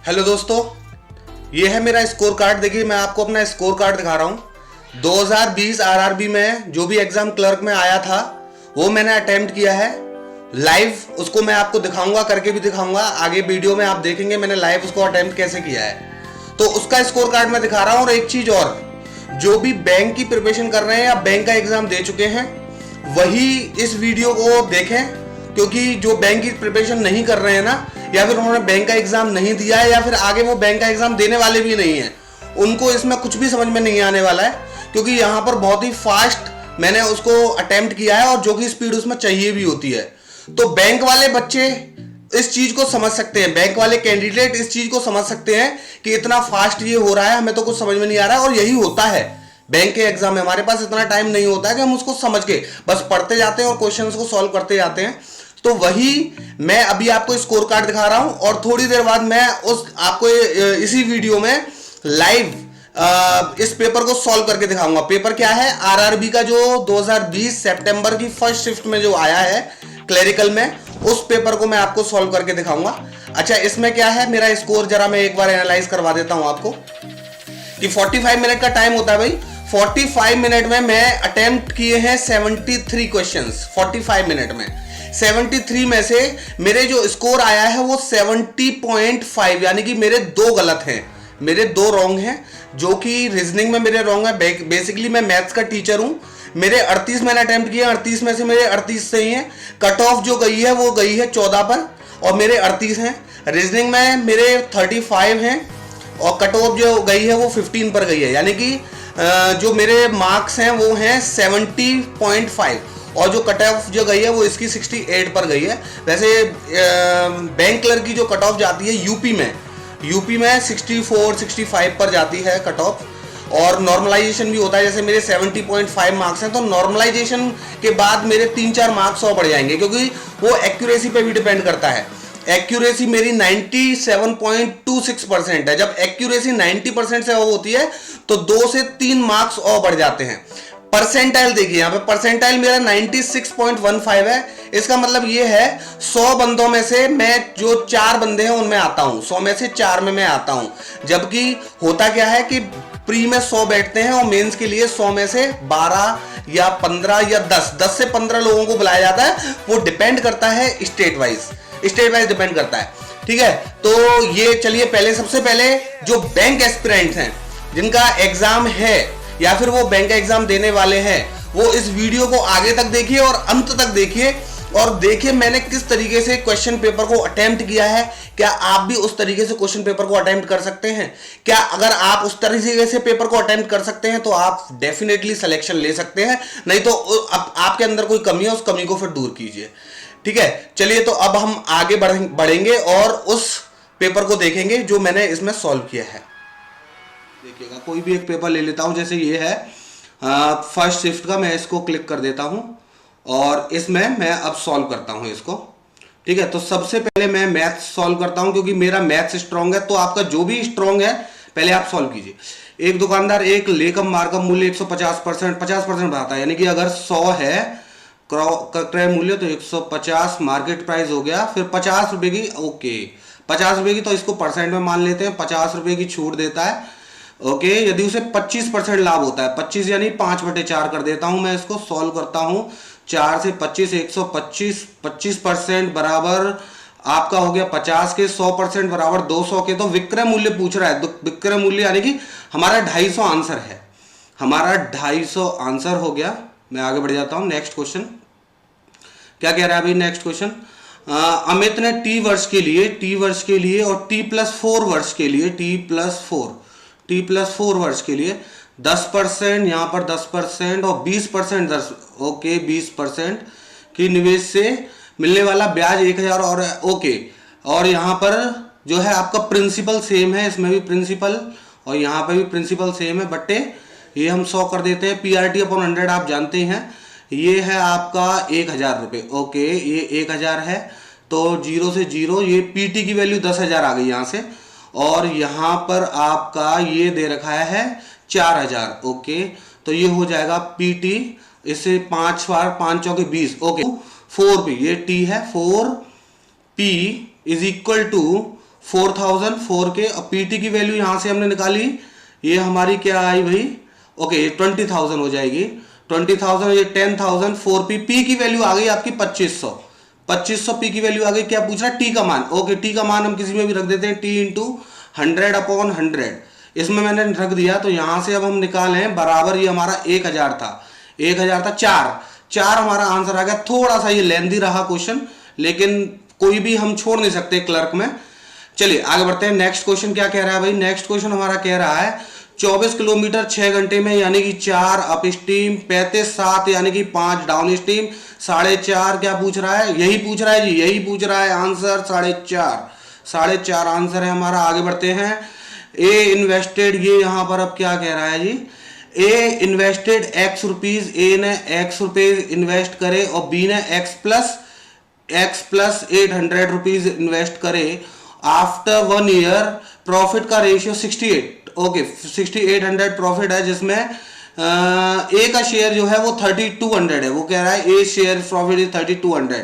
Hello दोस्तों, ये है मेरा स्कोर कार्ड। देखिए, मैं आपको अपना स्कोर कार्ड दिखा रहा हूँ। 2020 आरआरबी में जो भी एग्जाम क्लर्क में आया था वो मैंने अटेम्प्ट किया है लाइव। उसको मैं आपको दिखाऊंगा, करके भी दिखाऊंगा। आगे वीडियो में आप देखेंगे मैंने लाइव उसको अटेम्प्ट कैसे किया है। तो उसका स्कोर कार्ड मैं दिखा रहा हूँ। और एक चीज और, जो भी बैंक की प्रिपरेशन कर रहे हैं या बैंक का एग्जाम दे चुके हैं वही इस वीडियो को देखें, क्योंकि जो बैंक की प्रिपरेशन नहीं कर रहे हैं ना, या फिर उन्होंने बैंक का एग्जाम नहीं दिया है, या फिर आगे वो बैंक का एग्जाम देने वाले भी नहीं है, उनको इसमें कुछ भी समझ में नहीं आने वाला है। क्योंकि यहाँ पर बहुत ही फास्ट मैंने उसको अटेम्प्ट किया है और जो कि स्पीड उसमें चाहिए भी होती है। तो बैंक वाले बच्चे इस चीज को समझ सकते हैं, बैंक वाले कैंडिडेट इस चीज को समझ सकते हैं कि इतना फास्ट ये हो रहा है, हमें तो कुछ समझ में नहीं आ रहा है। और यही होता है बैंक के एग्जाम में, हमारे पास इतना टाइम नहीं होता है कि हम उसको समझ के बस पढ़ते जाते हैं और क्वेश्चंस को सॉल्व करते जाते हैं। तो वही मैं अभी आपको स्कोर कार्ड दिखा रहा हूं और थोड़ी देर बाद मैं उस आपको इसी वीडियो में लाइव इस पेपर को सॉल्व करके दिखाऊंगा। पेपर क्या है? आरआरबी का जो 2020 सितंबर की फर्स्ट शिफ्ट में जो आया है क्लरिकल में, उस पेपर को मैं आपको सॉल्व करके दिखाऊंगा। अच्छा, इसमें क्या है मेरा स्कोर, जरा मैं एक बार एनालाइज करवा देता हूं आपको कि 45 मिनट का टाइम होता है भाई। 45 मिनट में मैं अटेम्प्ट किए हैं 73 क्वेश्चंस। 45 मिनट में 73 में से मेरे जो स्कोर आया है वो 70.5, यानी कि मेरे 2 गलत हैं, मेरे 2 रॉन्ग हैं। जो कि रीजनिंग में मेरे रॉन्ग है। बेसिकली मैं मैथ्स का टीचर हूं। मेरे 38 मैंने अटेम्प्ट किए, 38 में से मेरे 38 सही हैं। कट ऑफ जो गई है वो गई है 14 पर और मेरे 38 हैं। रीजनिंग में मेरे 35 हैं और कट ऑफ जो गई है वो 15 पर गई है, यानी कि जो मेरे मार्क्स हैं वो हैं 70.5 और जो कट ऑफ जो गई है वो इसकी 68 पर गई है। वैसे बैंक क्लर्क की जो कट ऑफ जाती है यूपी में 64 65 पर जाती है कट ऑफ। और नॉर्मलाइजेशन भी होता है, जैसे मेरे 70.5 मार्क्स हैं तो नॉर्मलाइजेशन के बाद मेरे 3-4 मार्क्स और बढ़ जाएंगे, क्योंकि वो एक्यूरेसी पे भी डिपेंड करता है। एक्यूरेसी मेरी 97.26% है। जब एक्यूरेसी 90% से होती है तो 2 से 3 मार्क्स और बढ़ जाते हैं। परसेंटाइल देखिए, यहाँ पे परसेंटाइल मेरा 96.15 है। इसका मतलब ये है 100 बंदों में से मैं जो 4 बंदे हैं उनमें आता हूं, 100 में से 4 में मैं आता हूं। जबकि होता क्या है कि प्री में 100 बैठते हैं और मेंस के लिए 100 में से 12 या 15 या 10 से 15 लोगों को बुलाया जाता है। वो डिपेंड करता है स्टेट वाइज डिपेंड करता है। ठीक है, तो ये चलिए पहले सबसे पहले जो बैंक एस्पिरेंट्स हैं जिनका एग्जाम है या फिर वो बैंक का एग्जाम देने वाले हैं, वो इस वीडियो को आगे तक देखिए और अंत तक देखिए और देखिए मैंने किस तरीके से क्वेश्चन पेपर को अटेम्प्ट किया है। क्या आप भी उस तरीके से क्वेश्चन पेपर को अटेम्प्ट कर सकते हैं? क्या अगर आप उस तरीके से पेपर को अटेम्प्ट कर सकते हैं तो आप डेफिनेटली सिलेक्शन ले सकते हैं, नहीं तो आपके अंदर कोई कमी है, उस कमी को फिर दूर कीजिए। ठीक है, चलिए तो अब हम आगे बढ़ेंगे और उस पेपर को देखेंगे जो मैंने इसमें सॉल्व किया है। देखिएगा, कोई भी एक पेपर ले लेता हूं, जैसे ये है फर्स्ट शिफ्ट का। मैं इसको क्लिक कर देता हूं और इसमें मैं अब सॉल्व करता हूं इसको। ठीक है, तो सबसे पहले मैं मैथ्स सॉल्व करता हूं, क्योंकि मेरा मैथ्स स्ट्रांग है। तो आपका जो भी स्ट्रांग है पहले आप सॉल्व कीजिए। एक दुकानदार एक लेकम मार्कअप मूल्य 150% बताता है, यानी कि अगर 100 है क्रय मूल्य तो 150 मार्केट प्राइस हो गया, फिर 50 रुपए की, ओके 50 रुपए की, तो इसको परसेंट में मान लेते हैं। 50 रुपए की छूट देता है, ओके। यदि उसे 25% लाभ होता है, 25 यानी 5/4 कर देता हूं मैं। इसको सॉल्व करता हूं, 4 से 25, 125, 25% बराबर आपका हो गया 50 के, 100% बराबर 200 के। तो विक्रय मूल्य पूछ रहा है, विक्रय मूल्य यानी कि हमारा 250 आंसर है, हमारा 250 आंसर हो गया। मैं आगे बढ़ जाता हूं। नेक्स्ट क्वेश्चन क्या कह रहा है अभी? नेक्स्ट क्वेश्चन, अमित ने टी वर्ष के लिए और T+4 वर्ष के लिए, T+4 वर्ष के लिए 10%, यहां पर 10% और 20%, ओके 20% की निवेश से मिलने वाला ब्याज 1000 और ओके। और यहां पर जो है आपका प्रिंसिपल सेम है, इसमें भी प्रिंसिपल और यहां पर भी प्रिंसिपल सेम है, बट्टे ये हम 100 कर देते हैं। PRT/100 आप जानते हैं, ये है आपका 1000 रुपये, ओके ये 1000 है। तो 0 से 0, ये PT की वैल्यू 10,000 आ गई यहाँ से। और यहाँ पर आपका ये दे रखा है 4000, ओके। तो ये हो जाएगा PT, इससे 5 बार 5 चौके 20, ओके। 4P, ये T है, 4P is equal to 4000 4K, और पीटी की वैल्यू यहां से हमने निकाली, ये हमारी क्या आई भाई, ओके 20,000 हो जाएगी, 20,000, ये 10,000 4P, पी की वैल्यू आ गई आपकी 2500 पी की वैल्यू आ गई। क्या पूछ रहा है, टी का मान, ओके टी का मान हम किसी में भी रख देते हैं, टी इंटू 100/100, इसमें मैंने रख दिया। तो यहां से अब हम निकालें बराबर, ये हमारा 1000 था, 1000 था, 4 हमारा आंसर आ गया। थोड़ा सा ये लेंदी रहा क्वेश्चन, लेकिन कोई भी हम छोड़ नहीं सकते क्लर्क में। चलिए आगे बढ़ते हैं। नेक्स्ट क्वेश्चन क्या कह रहा है भाई, नेक्स्ट क्वेश्चन हमारा कह रहा है 24 किलोमीटर 6 घंटे में, यानी कि 4 अप स्ट्रीम, 35 7 यानी कि 5 डाउन स्ट्रीम, 4.5 क्या पूछ रहा है, यही पूछ रहा है जी, यही पूछ रहा है आंसर 4.5 आंसर है हमारा। आगे बढ़ते हैं। ए इन्वेस्टेड, ये यहां पर अब क्या कह रहा है जी, ए इन्वेस्टेड x रुपीज, ए ने x रुपीज इन्वेस्ट करे और बी ने x प्लस 800 रुपीज इन्वेस्ट करे। आफ्टर 1 ईयर प्रॉफिट का रेशियो 68, ओके 6800 प्रॉफिट है, जिसमें ए का शेयर जो है वो 3200 है, वो कह रहा है ए शेयर प्रॉफिट इज 3200,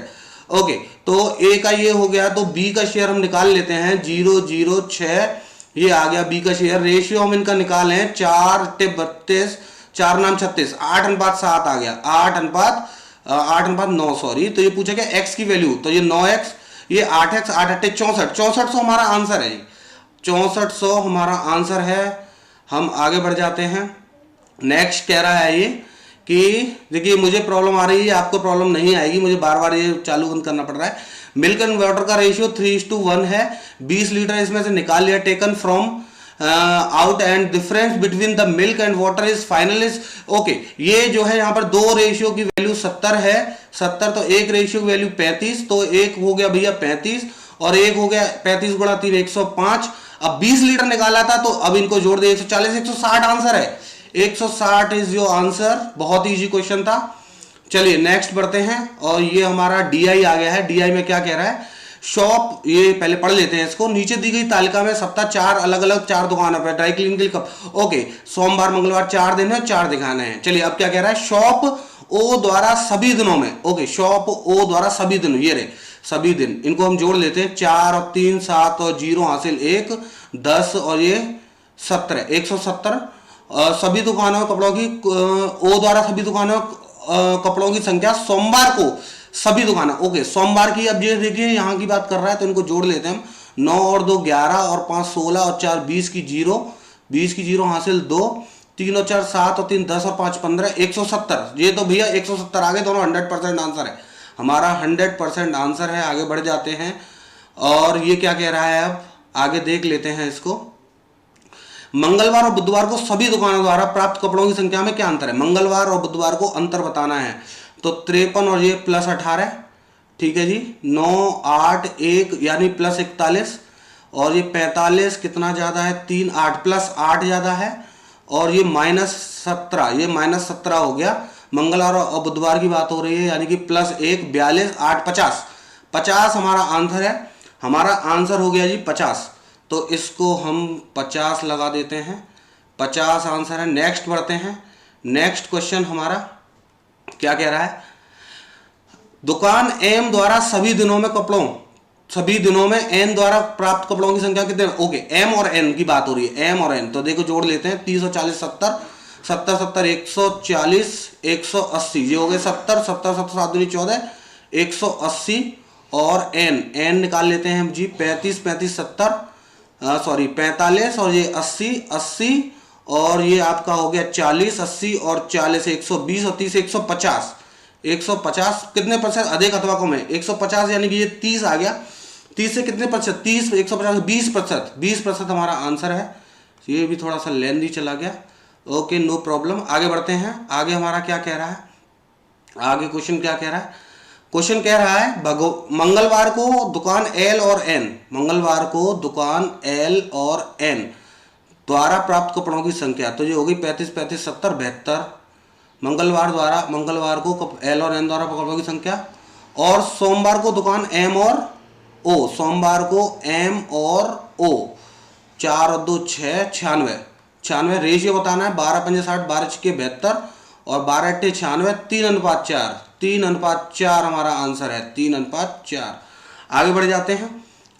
ओके तो ए का ये हो गया। तो बी का शेयर हम निकाल लेते हैं, 006 ये आ गया बी का शेयर। रेशियो हम इनका निकालें, 4/32, 4 नाम 36, 8:7 आ गया, 8:9 सॉरी। तो ये पूछा क्या एक्स की वैल्यू, तो ये 9x, ये 8x, 8 64, 6400 हमारा आंसर है जी, 6400 हमारा आंसर है। हम आगे बढ़ जाते हैं। नेक्स्ट कह रहा है ये कि देखिए मुझे प्रॉब्लम आ रही है, आपको प्रॉब्लम नहीं आएगी, मुझे बार बार ये चालू बंद करना पड़ रहा है। मिल्क एंड वाटर का रेशियो 3:1 है, 20 लीटर इसमें से निकाल लिया, taken from out and difference between the milk and water is final is, okay ये जो है यहाँ पर 2 रेशियो की वैल्यू 70 है, 70 तो 1 रेशियो की वैल्यू 35, तो 1 हो गया भैया 35 और 1 हो गया 35 गुणा 3 105। अब 20 लीटर निकाला था, तो अब इनको जोड़ दे 140, 160 आंसर है, 160 इज योर आंसर। बहुत इजी क्वेश्चन था। चलिए नेक्स्ट बढ़ते हैं, और ये हमारा डीआई आ गया है। डीआई में क्या कह रहा है, शॉप, ये पहले पढ़ लेते हैं इसको। नीचे दी गई तालिका में सप्ताह 4 अलग अलग 4 दुकानों पर ड्राई क्लीन के लिए कब, ओके सोमवार मंगलवार 4 दिन है, 4 दिखाने हैं। चलिए अब क्या कह रहा है, शॉप ओ द्वारा सभी दिनों में, ओके शॉप ओ द्वारा सभी दिनों, ये रहे सभी दिन, इनको हम जोड़ लेते हैं, 4 और 3 7 और 0 हासिल 1 10 और ये 17 170। सभी दुकानों कपड़ों की ओ द्वारा सभी दुकानों कपड़ों की संख्या सोमवार को सभी दुकानें, ओके सोमवार की। अब ये देखिए यहाँ की बात कर रहा है, तो इनको जोड़ लेते हैं हम, 9 और 2 11 और 5 16 और 4 20 की 0 हासिल 2, 3 और 4 7 और 3 10 और 5 15 170। ये तो भैया 170 आ गए, दोनों 100% आंसर है हमारा, 100% आंसर है। आगे बढ़ जाते हैं, और ये क्या कह रहा है, अब आगे देख लेते हैं इसको। मंगलवार और बुधवार को सभी दुकानों द्वारा प्राप्त कपड़ों की संख्या में क्या अंतर है, मंगलवार और बुधवार को अंतर बताना है। तो 53 और ये प्लस 18, ठीक है जी, 9 8 1 यानी प्लस 41, और ये 45 कितना ज्यादा है, 3 8 प्लस 8 ज्यादा है, और ये -17, ये -17 हो गया। मंगलवार और बुधवार की बात हो रही है, यानी कि +1 42 8 50, 50 हमारा आंसर है। हमारा आंसर हो गया जी 50, तो इसको हम 50 लगा देते हैं, 50 आंसर है। नेक्स्ट बढ़ते हैं। नेक्स्ट क्वेश्चन हमारा क्या कह रहा है, दुकान एम द्वारा सभी दिनों में एन द्वारा प्राप्त कपड़ों की संख्या कितने, ओके एम और एन की बात हो रही है, एम और एन, तो देखो जोड़ लेते हैं, 30 और 40 70 70 70 140 180, ये हो गए 70 70 7 7 दूनी 14 180, और एन निकाल लेते हैं हम जी, 35 35 70 सॉरी 45 और ये 80 80, और ये आपका हो गया 40 80 और 40 120 और 30 150 150 कितने परसेंट अधिक अथवा कम है, 150 यानी कि ये 30 आ गया, 30 से कितने परसेंट, 30 150 20% हमारा आंसर है। ये भी थोड़ा सा लेंदी चला गया, ओके नो प्रॉब्लम। आगे बढ़ते हैं। आगे हमारा क्या कह रहा है, आगे क्वेश्चन क्या कह रहा है, क्वेश्चन कह रहा है मंगलवार को दुकान एल और एन, मंगलवार को दुकान एल और एन द्वारा प्राप्त कपड़ों की संख्या, तो ये होगी 35 35 70 72, मंगलवार को एल और एन द्वारा कपड़ों की संख्या। और सोमवार को दुकान एम और ओ, सोमवार को एम और ओ, 4 और 2 6 96, रेशियो बताना है, 12 5 60 12 6 72 और 12 8 96, 3:4 हमारा आंसर है, 3:4। आगे बढ़ जाते हैं।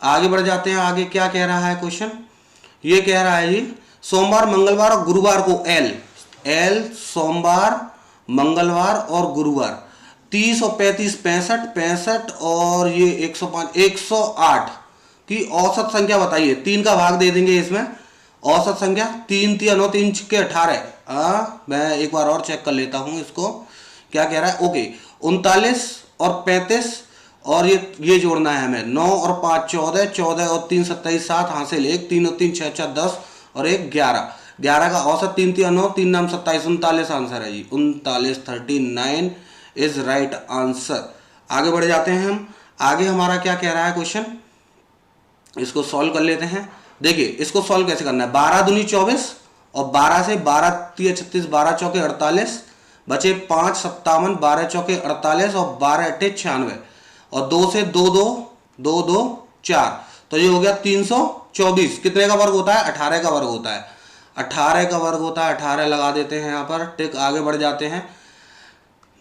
आगे बढ़ जाते हैं। आगे क्या कह रहा है क्वेश्चन, ये कह रहा है जी सोमवार मंगलवार और गुरुवार को एल सोमवार मंगलवार और गुरुवार 30 और 35 65 और ये 105 108 की औसत संख्या बताइए। 3 का भाग दे देंगे इसमें। औसत संख्या 3 3 9 3 के 18। मैं एक बार और चेक कर लेता हूं इसको क्या कह रहा है। ओके 39 और 35 और ये जोड़ना है हमें। 9 और 5 14 14 और 3 27 7 हासिल 1 3 और 3 6 6 10 और 1 11 11 का औसत 3 3 9 3 नाम 27 39 आंसर है जी। 39 39 इज राइट आंसर। आगे बढ़ जाते हैं हम। आगे हमारा क्या कह रहा है क्वेश्चन, इसको सॉल्व कर लेते हैं। देखिए इसको सॉल्व कैसे करना है। 12 दूनी 24 और 12 से 12 3 36 12 चौके 48 बचे 5 57 12 चौके 48 और 12 अट्ठे 96 और 2 से 2 2 2 2 4 तो ये हो गया 324। कितने का वर्ग होता है, 18 का वर्ग होता है। 18 का वर्ग होता है, 18 लगा देते हैं यहाँ पर टिक। आगे बढ़ जाते हैं।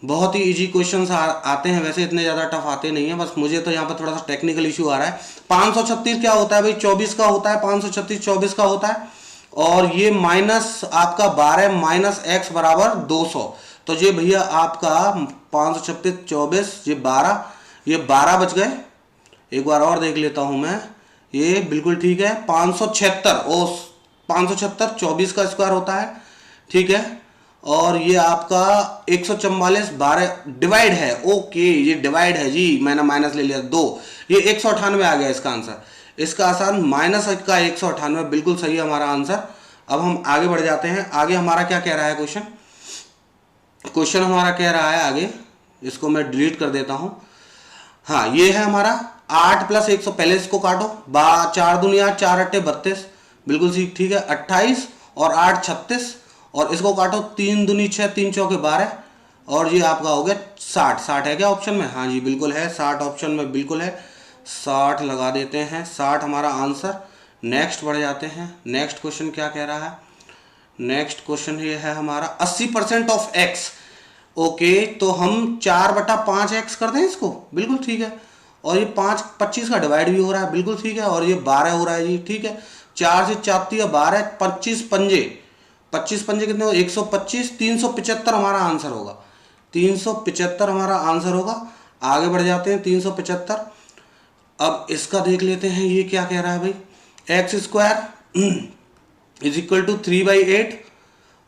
बहुत ही इजी क्वेश्चंस आते हैं, वैसे इतने ज़्यादा टफ आते नहीं है, बस मुझे तो यहाँ पर थोड़ा सा टेक्निकल इशू आ रहा है। 536 क्या होता है भाई, 24 का होता है। 536 24 का होता है और ये माइनस आपका 12 माइनस x बराबर 200। तो ये भैया आपका 536 24 ये 12 बच गए। एक बार और देख लेता हूं मैं, ये बिल्कुल ठीक है। 576 और 576 24 का स्क्वायर होता है, ठीक है। और ये आपका 144 12 डिवाइड है। ओके ये डिवाइड है जी, मैंने माइनस ले लिया 2। ये 198 आ गया इसका आंसर। इसका आसान माइनस का 198 बिल्कुल सही है हमारा आंसर। अब हम आगे बढ़ जाते हैं। आगे हमारा क्या कह रहा है क्वेश्चन हमारा कह रहा है आगे, इसको मैं डिलीट कर देता हूं। हाँ ये है हमारा 8 प्लस 100। पहले इसको काटो। 4 दुनिया 4 अट्ठे 32 बिल्कुल ठीक है। 28 और 8 36 और इसको काटो। 3 दूनी 6 3 चौके 12 और ये आपका हो गया 60। 60 है क्या ऑप्शन में? हाँ जी बिल्कुल है, 60 ऑप्शन में बिल्कुल है। 60 लगा देते हैं, 60 हमारा आंसर। नेक्स्ट बढ़ जाते हैं। नेक्स्ट क्वेश्चन क्या कह रहा है। नेक्स्ट क्वेश्चन ये है हमारा 80% ऑफ x। ओके तो हम 4/5x कर दें इसको, बिल्कुल ठीक है। और ये 5 25 का डिवाइड भी हो रहा है, बिल्कुल ठीक है। और ये 12 हो रहा है जी, ठीक है। 4 से 4 या 12 25 पंजे 25 पंजे कितने हो 125। 375 हमारा आंसर होगा। 375 हमारा आंसर होगा। आगे बढ़ जाते हैं। 375। अब इसका देख लेते हैं ये क्या कह रहा है भाई। X square is equal to 3/8।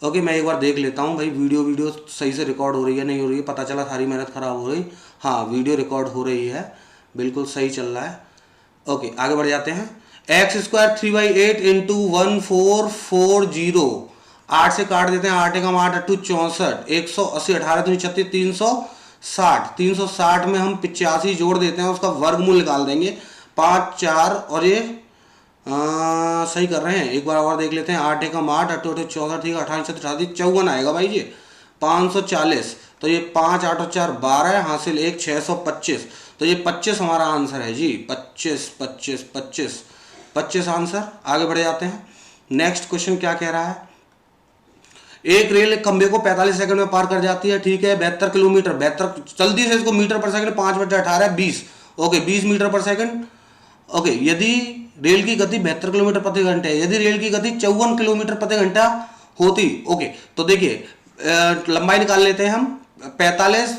Okay मैं एक बार देख लेता हूँ भाई, वीडियो सही से रिकॉर्ड हो रही है नहीं हो रही है। पता चला सारी मेहनत खराब हो रही। हाँ वीडियो रिकॉर्ड हो रही है, बिल्कुल सही चल रहा है। ओके आगे बढ़ जाते हैं। X square 3/8 into 1440। 8 से काट देते हैं। 8 एकम 8 अट्ठू 64 180 18 दूनी 36 360। 360 में हम 85 जोड़ देते हैं, उसका वर्गमूल निकाल देंगे। 5 4 और ये सही कर रहे हैं। एक बार और देख लेते हैं। 8 एकम 8 अट्ठू 64 ठीक है। 18 38 54 आएगा भाई ये 540। तो ये 5 8 और 4 12 हासिल 1 625। तो ये 25 हमारा आंसर है जी। 25 आंसर। आगे बढ़ जाते हैं। नेक्स्ट क्वेश्चन क्या कह रहा है। एक रेल खंबे को 45 सेकंड में पार कर जाती है, ठीक है। 72 किलोमीटर 72 जल्दी से इसको मीटर पर सेकंड 5/18 20। ओके 20 मीटर पर सेकंड। ओके यदि रेल की गति 72 किलोमीटर प्रति घंटे है, यदि रेल की गति 54 किलोमीटर प्रति घंटा होती। ओके तो देखिए लंबाई निकाल लेते हैं हम। 45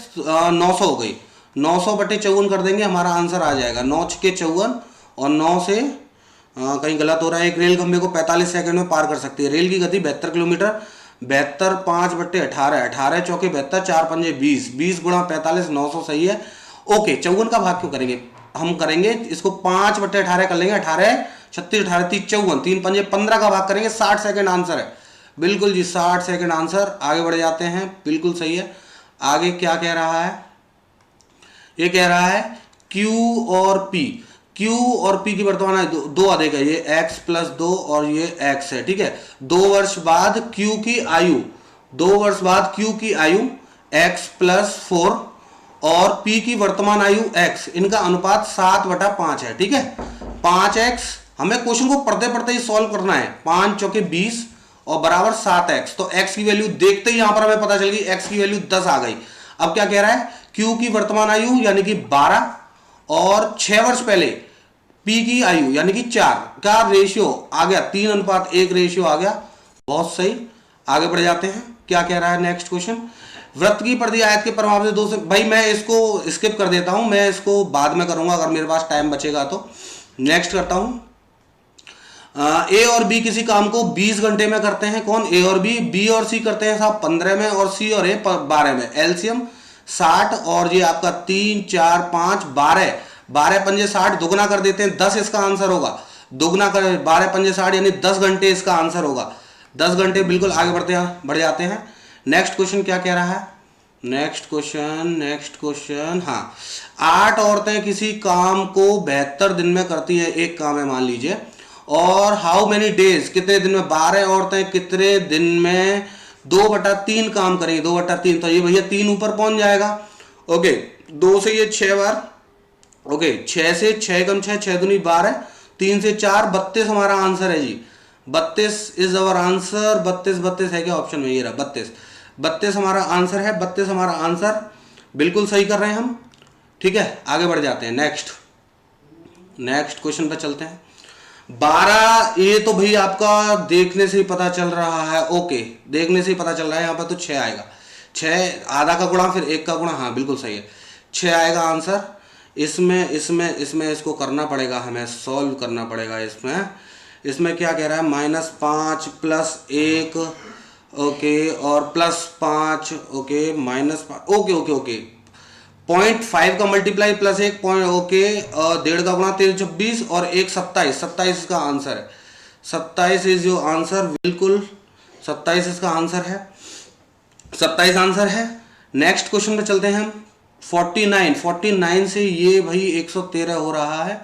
900 हो गई। 900/54 कर देंगे, हमारा आंसर आ जाएगा 9 के 54 और 9 से कहीं गलत हो रहा है। एक रेल खंबे को 45 सेकंड में पार कर सकती है। रेल की गति 72 किलोमीटर। 72 5/18 18 चौके 72 4 पंजे 20 20 गुणा 45 900 सही है। ओके 54 का भाग क्यों करेंगे, हम करेंगे इसको 5/18 कर लेंगे। 18 36 18 30 54 3 पंजे 15 का भाग करेंगे। 60 सेकंड आंसर है बिल्कुल जी। 60 सेकंड आंसर। आगे बढ़ जाते हैं, बिल्कुल सही है। आगे क्या कह रहा है, ये कह रहा है Q और P। Q और P की वर्तमान आयु 2 अधिक है। ये x प्लस 2 और ये x है, ठीक है। 2 वर्ष बाद Q की आयु 2 वर्ष बाद Q की आयु x प्लस 4 और P की वर्तमान आयु x, इनका अनुपात 7/5 है, ठीक है। 5x हमें क्वेश्चन को पढ़ते पढ़ते ही सॉल्व करना है। 5 चौके 20 और बराबर 7x। तो x की वैल्यू देखते ही यहां पर हमें पता चल गई, x की वैल्यू 10 आ गई। अब क्या कह रहा है, Q की वर्तमान आयु यानी कि 12 और 6 वर्ष पहले पी की आयु यानी कि 4 का रेशियो आ गया, 3:1 रेशियो आ गया। बहुत सही, आगे बढ़ जाते हैं। क्या कह रहा है नेक्स्ट क्वेश्चन, वृत्त की परिधि आयत के प्रभाव से 2 से, भाई मैं इसको स्किप कर देता हूं, मैं इसको बाद में करूंगा अगर मेरे पास टाइम बचेगा तो। नेक्स्ट करता हूं, ए और बी किसी काम को 20 घंटे में करते हैं। कौन? ए और बी और सी करते हैं साहब 15 में, और सी और ए 12 में। एलसीएम 60 और ये आपका 3 4 5 12, 12 पंजे 60, दुगना कर देते हैं 10 इसका आंसर होगा। दुगना कर 12 पंजे 60 यानी 10 घंटे इसका आंसर होगा। 10 घंटे, बिल्कुल आगे बढ़ जाते हैं। नेक्स्ट क्वेश्चन क्या कह रहा है, नेक्स्ट क्वेश्चन, हाँ, 8 औरतें किसी काम को 72 दिन में करती है, एक काम है मान लीजिए, और हाउ मेनी डेज, कितने दिन में, 12 औरतें कितने दिन में 2/3 काम करेंगी, 2/3, तो ये भैया 3 ऊपर पहुंच जाएगा। ओके, 2 से ये 6 बार, ओके 6 से 6 कम 6, 6 दूनी 12, 3 से 4 32 हमारा आंसर है जी। 32 इज अवर आंसर। 32 है क्या ऑप्शन में, ये रहा 32 हमारा आंसर है। 32 हमारा आंसर, बिल्कुल सही कर रहे हैं हम। ठीक है, आगे बढ़ जाते हैं। नेक्स्ट क्वेश्चन पे चलते हैं। 12, ये तो भाई आपका देखने से ही पता चल रहा है। ओके, देखने से ही पता चल रहा है, यहाँ पर तो 6 आएगा। 6 आधा का गुणा फिर 1 का गुणा, हाँ बिल्कुल सही है, 6 आएगा आंसर। इसमें इसको करना पड़ेगा, हमें सॉल्व करना पड़ेगा। इसमें क्या कह रहा है, -5 + 1, ओके, और +5, ओके, -5, ओके, 0.5 का मल्टीप्लाई +1 पॉइंट, ओके, 1.5 का गुणा 13 26 और 1 27 इसका आंसर है। 27 इज योर आंसर, बिल्कुल 27 इसका आंसर है। 27 आंसर है। नेक्स्ट क्वेश्चन पे चलते हैं हम। 49 से ये भाई 113 हो रहा है,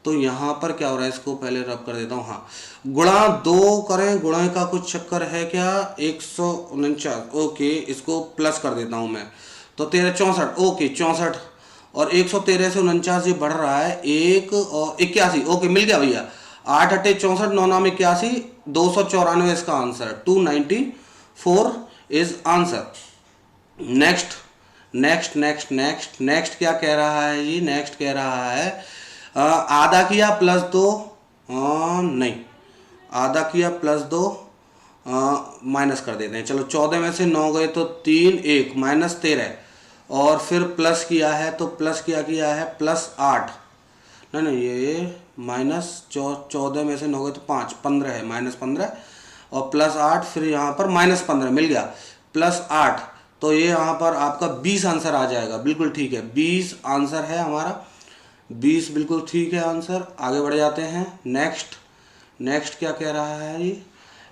तो यहाँ पर क्या हो रहा है, इसको पहले रब कर देता हूँ। हाँ, गुणा 2 करें, गुणा का कुछ चक्कर है क्या, 149, ओके, इसको प्लस कर देता हूँ मैं, तो 13 64, ओके 64, और 113 से 49 ये बढ़ रहा है, 1 और 81, ओके मिल गया भैया। 8 8 64, 9 9 81, 294 इसका आंसर है। 294 इज आंसर। नेक्स्ट क्या कह रहा है जी, नेक्स्ट कह रहा है आधा किया +2, नहीं, आधा किया +2, माइनस कर देते हैं, चलो 14 में से 9 गए तो 3 1 -13, और फिर प्लस किया है तो प्लस क्या किया है +8, नहीं ये -14 में से 9 गए तो 5 15 है, -15 और +8, फिर यहाँ पर -15 मिल गया, +8, तो ये यहाँ पर आपका 20 आंसर आ जाएगा। बिल्कुल ठीक है, 20 आंसर है हमारा, 20 बिल्कुल ठीक है आंसर। आगे बढ़ जाते हैं। नेक्स्ट क्या कह रहा है ये,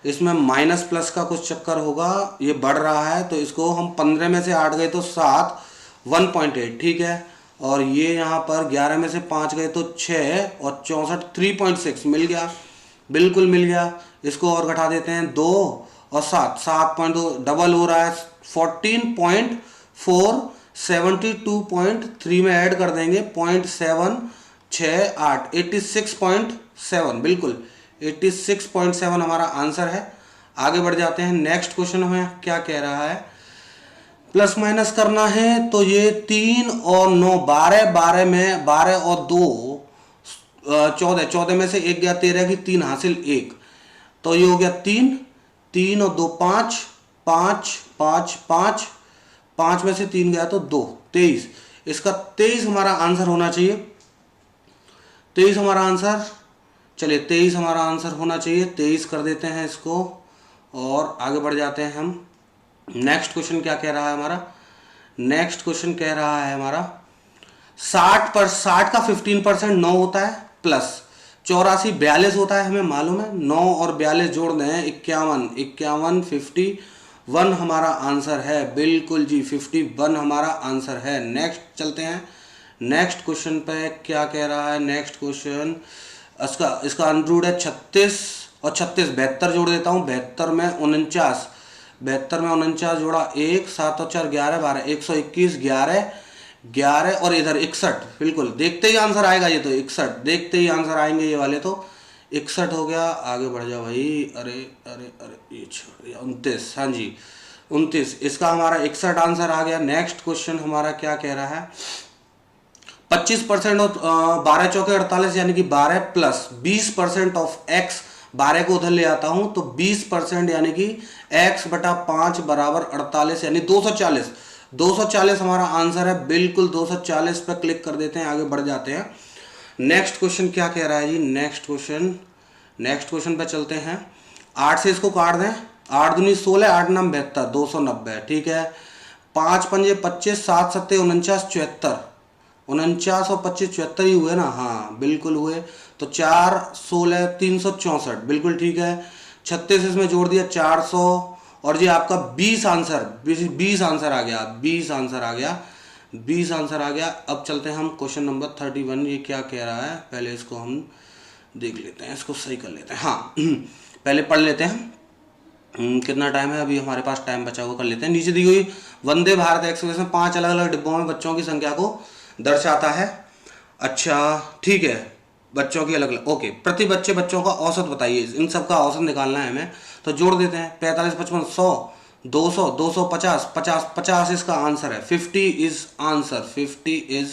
इसमें माइनस प्लस का कुछ चक्कर होगा, ये बढ़ रहा है, तो इसको हम 15 में से 8 गए तो 7, 1.8 ठीक है, और ये यहाँ पर 11 में से 5 गए तो 6 और 64 3.6 मिल गया, बिल्कुल मिल गया। इसको और घटा देते हैं, 2 और 7 पॉइंट डबल हो रहा है, 14.4 72.3 में ऐड कर देंगे 0.768 86.7, बिल्कुल 86.7 हमारा आंसर है। आगे बढ़ जाते हैं। नेक्स्ट क्वेश्चन हमें क्या कह रहा है, प्लस माइनस करना है, तो ये 3 और 9 12, 12 में 12 और 2 14, 14 में से 1 गया 13 की 3 हासिल 1, तो ये हो गया 3 और 2 5 5 5 5 5 में से 3 गया तो 2 23, इसका 23 हमारा आंसर होना चाहिए। 23 हमारा आंसर, चलिए 23 हमारा आंसर होना चाहिए, 23 कर देते हैं इसको और आगे बढ़ जाते हैं हम। नेक्स्ट क्वेश्चन क्या कह रहा है हमारा, नेक्स्ट क्वेश्चन कह रहा है हमारा 60 का 15% 9 होता है, प्लस 84 42 होता है, हमें मालूम है। 9 और 42 जोड़ दें 51 51 हमारा आंसर है, बिल्कुल जी 51 हमारा आंसर है। नेक्स्ट चलते हैं। नेक्स्ट क्वेश्चन पे क्या कह रहा है, नेक्स्ट क्वेश्चन इसका अनुरूढ़ है 36 और 36 72 जोड़ देता हूँ, 72 में 49 जोड़ा 1 7 और 4 11 12 121 11 और इधर 61, बिल्कुल देखते ही आंसर आएगा, ये तो 61 देखते ही आंसर आएंगे ये वाले, तो 61 हो गया। आगे बढ़ जाओ भाई, अरे ये 29, हाँ जी 29, इसका हमारा 61 आंसर आ गया। नेक्स्ट क्वेश्चन हमारा क्या कह रहा है, 25% और 12 चौके 48 यानी कि 12 प्लस 20% ऑफ x, 12 को उधर ले आता हूं तो 20% यानी कि x बटा 5 बराबर 48 यानी 240। 240 हमारा आंसर है, बिल्कुल 240 पे क्लिक कर देते हैं, आगे बढ़ जाते हैं। नेक्स्ट क्वेश्चन क्या कह रहा है जी, नेक्स्ट क्वेश्चन पे चलते हैं। 8 से इसको काट दें, 8 दूनी 16, 8 नाम 72, 290, ठीक है। 5 पंजे 25, 7 सत्ते 49, 74, 49 और 25 74 ही हुए ना, हाँ बिल्कुल हुए। तो 4 16 364, बिल्कुल ठीक है। 36 इसमें जोड़ दिया 400, और जी आपका 20 आंसर, 20 आंसर आ गया, 20 आंसर आ गया, 20 आंसर आ गया। अब चलते हैं हम क्वेश्चन नंबर 31, ये क्या कह रहा है, पहले इसको हम देख लेते हैं, इसको सही कर लेते हैं। हाँ पहले पढ़ लेते हैं, कितना टाइम है अभी हमारे पास, टाइम बचा हुआ कर लेते हैं। नीचे दी हुई वंदे भारत एक्सप्रेस में 5 अलग अलग डिब्बों में बच्चों की संख्या को दर्शाता है। अच्छा ठीक है, बच्चों की अलग अलग, ओके। प्रति बच्चे बच्चों का औसत बताइए, इन सब का औसत निकालना है हमें, तो जोड़ देते हैं। 45 55 100 200 250 50 50 इसका आंसर है। 50 is answer, 50 is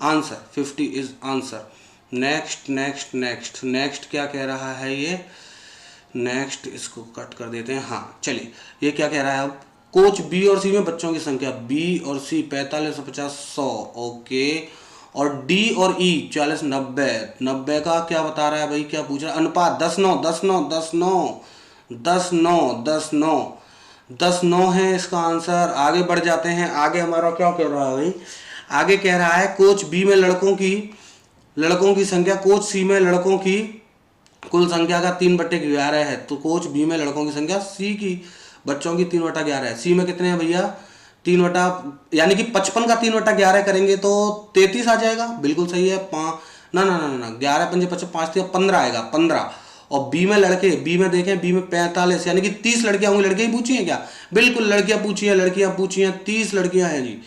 answer, 50 is answer. Next next next next क्या कह रहा है ये, नेक्स्ट इसको कट कर देते हैं। हाँ चलिए, ये क्या कह रहा है अब, कोच बी और सी में बच्चों की संख्या, बी और सी 45 50 100, ओके। और डी और ई 40 90, 90 का क्या बता रहा है भाई, क्या पूछ रहा है, अनुपात 10 9 10 9 10 9 10 9 10 9 10 9 है इसका आंसर। आगे बढ़ जाते हैं, आगे हमारा क्या कह रहा है भाई, आगे कह रहा है कोच बी में लड़कों की संख्या, कोच सी में लड़कों की कुल संख्या का 3/11 है, तो कोच बी में लड़कों की संख्या सी की बच्चों की 3/11 है। सी में कितने हैं भैया, 3 बटा, यानी कि 55 का 3/11 करेंगे तो 33 आ जाएगा, बिल्कुल सही है। ना ना ना ना 11 पंजे 55 5 15 आएगा, 15। और बी में लड़के, बी में देखें, बी में 45 यानी कि 30 लड़कियां होंगी। लड़कियां ही पूछी हैं क्या, बिल्कुल लड़कियां पूछी हैं, लड़कियां पूछी हैं, 30 लड़कियां हैं जी,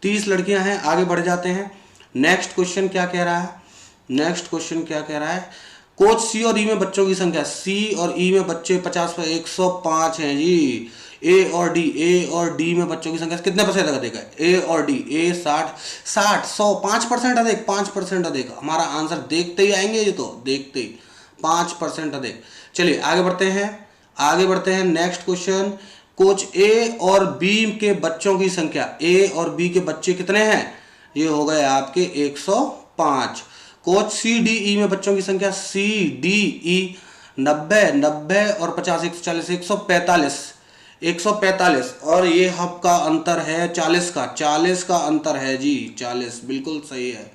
30 लड़कियां हैं। आगे बढ़ जाते हैं। नेक्स्ट क्वेश्चन क्या कह रहा है, नेक्स्ट क्वेश्चन क्या कह रहा है, कोच सी और ई में बच्चों की संख्या, सी और ई में बच्चे 50 पर 105 हैं जी। ए और डी में बच्चों की संख्या कितने % अधिक है, ए और डी, ए 60 60 100 5% अधिक, 5% अधिक हमारा आंसर। देखते ही आएंगे ये तो, देखते ही 5% अधिक। चलिए आगे बढ़ते हैं, नेक्स्ट क्वेश्चन, कोच ए और बी के बच्चों की संख्या, ए और बी के बच्चे कितने हैं, ये हो गए आपके 105। कोच सी डी ई में बच्चों की संख्या, सी डी ई 90 90 और 50 140 145 और ये हब का अंतर है 40 का अंतर है जी, 40 बिल्कुल सही है,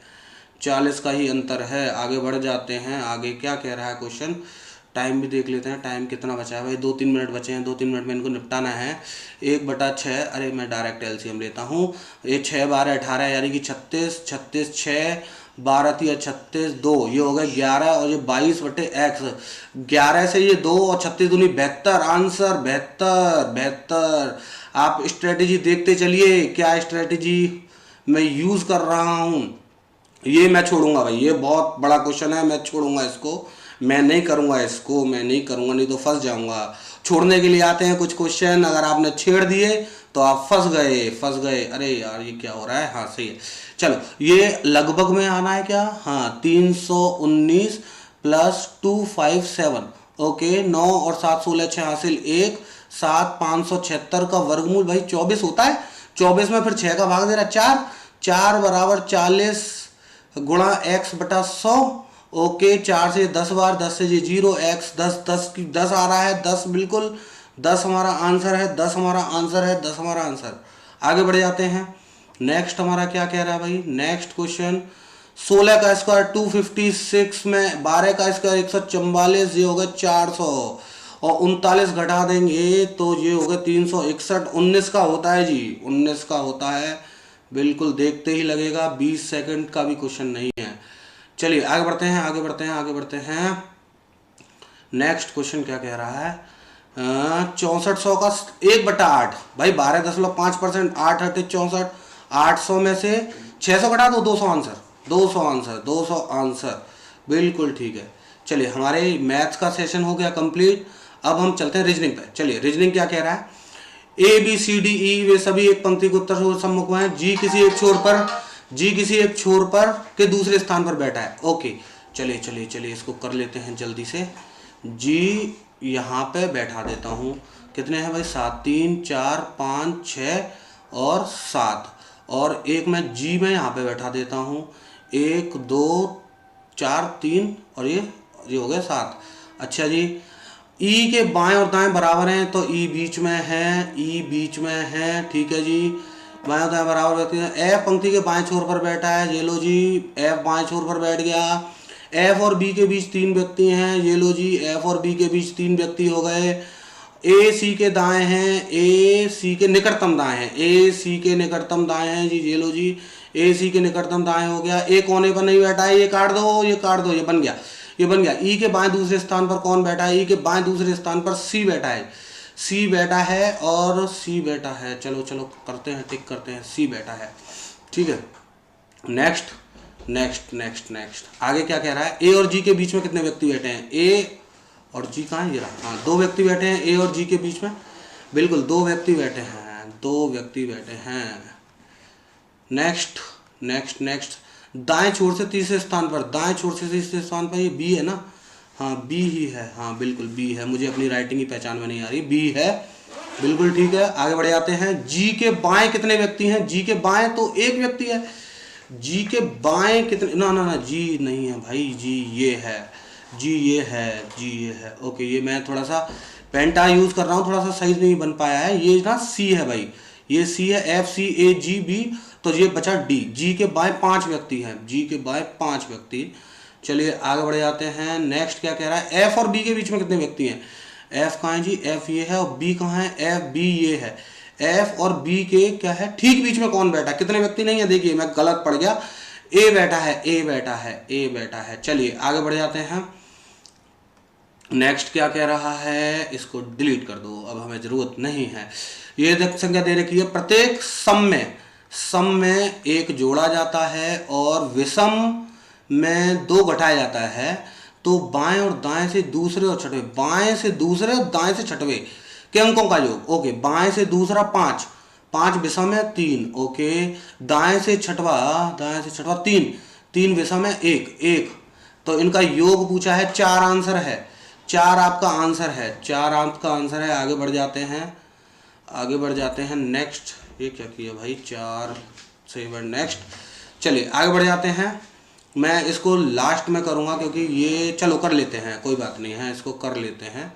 40 का ही अंतर है। आगे बढ़ जाते हैं, आगे क्या कह रहा है क्वेश्चन, टाइम भी देख लेते हैं, टाइम कितना बचा है भाई, 2-3 मिनट बचे हैं, 2-3 मिनट में इनको निपटाना है। 1/6, अरे मैं डायरेक्ट एलसीएम लेता हूँ, ये 6 12 18 यानी कि 36 36 6 12 3 36 2, ये हो गए 11 और ये 22/x, 11 से ये 2 और 36 दूनी 72, आंसर 72। आप स्ट्रेटेजी देखते चलिए, क्या स्ट्रेटेजी मैं यूज़ कर रहा हूँ, ये मैं छोड़ूंगा भाई, ये बहुत बड़ा क्वेश्चन है, मैं छोड़ूंगा इसको, मैं नहीं करूंगा इसको, मैं नहीं करूंगा, नहीं तो फंस जाऊंगा। छोड़ने के लिए आते हैं कुछ क्वेश्चन, अगर आपने छेड़ दिए तो आप फंस गए। अरे यार ये क्या हो रहा है, हाँ सही है। चलो ये लगभग में आना है क्या, हाँ 319 + 257, ओके। 9 और 7 16 6 हासिल 1 7 576 का वर्गमूल भाई 24 होता है। 24 में फिर 6 का भाग दे रहा है 4, 4 बराबर 40 गुणा x/100, ओके। 4 से 10 बार, 10 से 0 x 10 आ रहा है, 10 बिल्कुल 10 हमारा आंसर है, 10 हमारा आंसर है, 10 हमारा आंसर। आगे बढ़ जाते हैं, नेक्स्ट हमारा क्या कह रहा है भाई, नेक्स्ट क्वेश्चन, 16 का स्क्वायर 256 में 12 का स्क्वायर 144, ये होगा 400 और 39 घटा देंगे तो ये होगा 361। 19 का होता है जी, 19 का होता है, बिल्कुल देखते ही लगेगा, 20 सेकंड का भी क्वेश्चन नहीं है। चलिए आगे बढ़ते हैं। नेक्स्ट क्वेश्चन क्या कह रहा है, 6400 का 1/8 भाई 12.5%, 8 हटे 64, 800 में से 600 घटा दो, 200 आंसर, बिल्कुल ठीक है। चलिए हमारे मैथ्स का सेशन हो गया कंप्लीट। अब हम चलते हैं रीजनिंग पे। चलिए रीजनिंग क्या कह रहा है, A B C D E वे सभी एक पंक्ति के उत्तर सम्मुख हैं। G किसी एक छोर पर जी किसी एक छोर पर के दूसरे स्थान पर बैठा है। ओके, चलिए चलिए चलिए इसको कर लेते हैं जल्दी से। जी यहाँ पे बैठा देता हूँ। कितने हैं भाई? 7, 3, 4, 5, 6 और 7। और एक मैं जी में यहाँ पे बैठा देता हूँ। 1, 2, 4, 3 और ये हो गया 7। अच्छा जी, ई के बाएं और दाएं बराबर हैं तो ई बीच में है, ई बीच में है, ठीक है जी। बाएं और दाएं बराबर व्यक्ति हैं। एफ पंक्ति के बाएं छोर पर बैठा है, ये लो जी, एफ बाएं छोर पर बैठ गया। एफ और बी के बीच 3 व्यक्ति हैं, ये लो जी, एफ और बी के बीच 3 व्यक्ति हो गए। ए सी के दाएं हैं, ए सी के निकटतम दाएं हैं, ए सी के निकटतम दाएं हैं जी, ये लो जी, ए सी के निकटतम दाएं हो गया। ए कोने पर नहीं बैठा है, ये काट दो, ये काट दो, ये बन गया, ये बन गया। ई के बाएं दूसरे स्थान पर कौन बैठा है? ई के बाएं दूसरे स्थान पर सी बैठा है, सी बैठा है और सी बैठा है। चलो चलो करते हैं, टिक करते हैं, सी बैठा है, ठीक है। नेक्स्ट नेक्स्ट नेक्स्ट नेक्स्ट, आगे क्या कह रहा है? ए और जी के बीच में कितने व्यक्ति बैठे हैं? ए और जी कहाँ है? ये रहा, हाँ 2 व्यक्ति बैठे हैं ए और जी के बीच में, बिल्कुल 2 व्यक्ति बैठे हैं, 2 व्यक्ति बैठे हैं। नेक्स्ट नेक्स्ट नेक्स्ट, दाएं छोर से तीसरे स्थान पर, दाएं छोर से तीसरे स्थान पर ये बी है ना? हाँ बी ही है, हाँ बिल्कुल बी है, मुझे अपनी राइटिंग की पहचान में नहीं आ रही, बी है, बिल्कुल ठीक है। आगे बढ़ जाते हैं। जी के बाएं कितने व्यक्ति हैं? जी के बाएं तो 1 व्यक्ति है। जी के बाएं कितने? ना ना ना, जी नहीं है भाई, जी ये है, जी ये है, जी ये है। ओके, ये मैं थोड़ा सा पेंटा यूज कर रहा हूँ, थोड़ा सा सही नहीं बन पाया है। ये ना सी है भाई, ये सी है, एफ सी ए जी बी, तो ये बचा डी। जी के बाएं 5 व्यक्ति हैं, जी के बाएं 5 व्यक्ति। चलिए आगे बढ़ जाते हैं। नेक्स्ट क्या कह रहा है? एफ और बी के बीच में कितने व्यक्ति हैं? एफ कहाँ है जी? एफ ये है, और बी कहाँ है? एफ बी ये है। एफ और बी के क्या है ठीक बीच में कौन बैठा? कितने व्यक्ति नहीं है, देखिए मैं गलत पड़ गया, ए बैठा है, ए बैठा है, ए बैठा है। चलिए आगे बढ़ जाते हैं। नेक्स्ट क्या कह रहा है? इसको डिलीट कर दो, अब हमें जरूरत नहीं है। ये संख्या दे रखी है, प्रत्येक सम में 1 जोड़ा जाता है और विषम में 2 घटाया जाता है, तो बाएं और दाएं से दूसरे और छठवें, बाएं से दूसरे और दाएं से छठवें के अंकों का योग। ओके, बाएं से दूसरा 5, 5 विषम है 3। ओके, दाएं से छठवा 3, 3 विषम है 1, 1, तो इनका योग पूछा है। 4 आंसर है, 4 आपका आंसर है, 4 आपका आंसर है। आगे बढ़ जाते हैं, आगे बढ़ जाते हैं। नेक्स्ट, ये क्या किया भाई? 4 7 नेक्स्ट। चलिए आगे बढ़ जाते हैं। मैं इसको लास्ट में करूँगा क्योंकि ये, चलो कर लेते हैं, कोई बात नहीं है, इसको कर लेते हैं,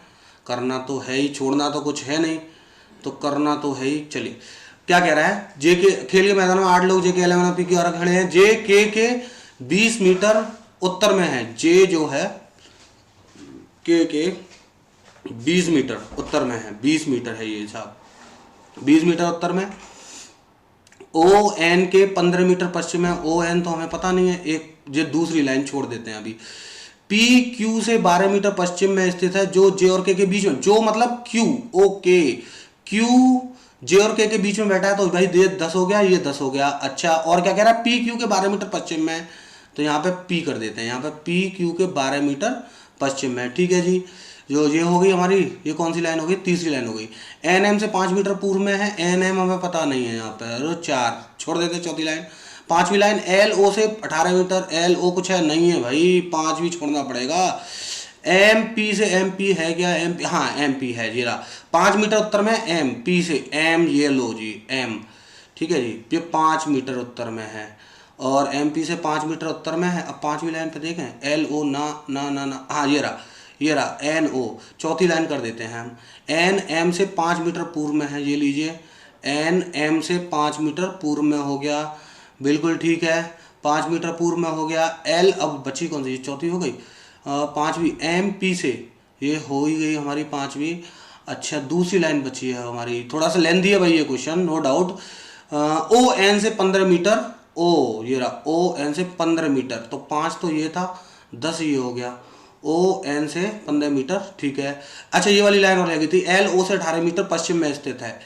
करना तो है ही, छोड़ना तो कुछ है नहीं, तो करना तो है ही। चलिए क्या कह रहा है? जे के खेल के मैदान में 8 लोग जे के 11 पी की और खड़े हैं। जे के 20 मीटर उत्तर में है, जे जो है के 20 मीटर उत्तर में है, 20 मीटर है ये साहब, 20 मीटर उत्तर में। ओ एन के 15 मीटर पश्चिम में, ओ एन तो हमें पता नहीं है, एक ये दूसरी लाइन छोड़ देते हैं अभी। पी क्यू से 12 मीटर पश्चिम में स्थित है, जो जे और के बीच में, जो मतलब क्यू, ओके, क्यू जे और के बीच में बैठा है, तो भाई ये 10 हो गया, ये 10 हो गया। अच्छा, और क्या कह रहा है? पी क्यू के 12 मीटर पश्चिम में, तो यहाँ पे पी कर देते हैं, यहाँ पे पी क्यू के 12 मीटर पश्चिम में, ठीक है जी। जो ये हो गई हमारी, ये कौन सी लाइन हो गई? तीसरी लाइन हो गई। एन एम से 5 मीटर पूर्व में है, एन एम हमें पता नहीं है यहाँ पर, 4 छोड़ देते। चौथी लाइन, 5वीं लाइन, एल ओ से 18 मीटर, एल ओ कुछ है नहीं है भाई, 5 भी छोड़ना पड़ेगा। एम पी से, एम पी है क्या? एम पी, हाँ एम पी है जीरा, 5 मीटर उत्तर में। एम पी से एम, ये लो जी एम, ठीक है जी, ये 5 मीटर उत्तर में है, और एम पी से 5 मीटर उत्तर में है। अब 5वीं लाइन पे देखें, एल ओ ना ना ना ना, हाँ ये रहा एन ओ। चौथी लाइन कर देते हैं हम, एन एम से 5 मीटर पूर्व में है, ये लीजिए, एन एम से 5 मीटर पूर्व में हो गया, बिल्कुल ठीक है, 5 मीटर पूर्व में हो गया। एल, अब बची कौन सी? चौथी हो गई, 5वीं एम पी से, ये हो ही गई हमारी 5वीं। अच्छा, दूसरी लाइन बची है हमारी, थोड़ा सा लेंथी है भाई ये question, no doubt. O N से 15 मीटर, ओ ये रहा, ओ एन से 15 मीटर, तो 5 तो ये था, 10 ये हो गया, ओ एन से 15 मीटर, ठीक है। अच्छा, ये वाली लाइन और रह गई थी, एल ओ से 18 मीटर पश्चिम में स्थित है,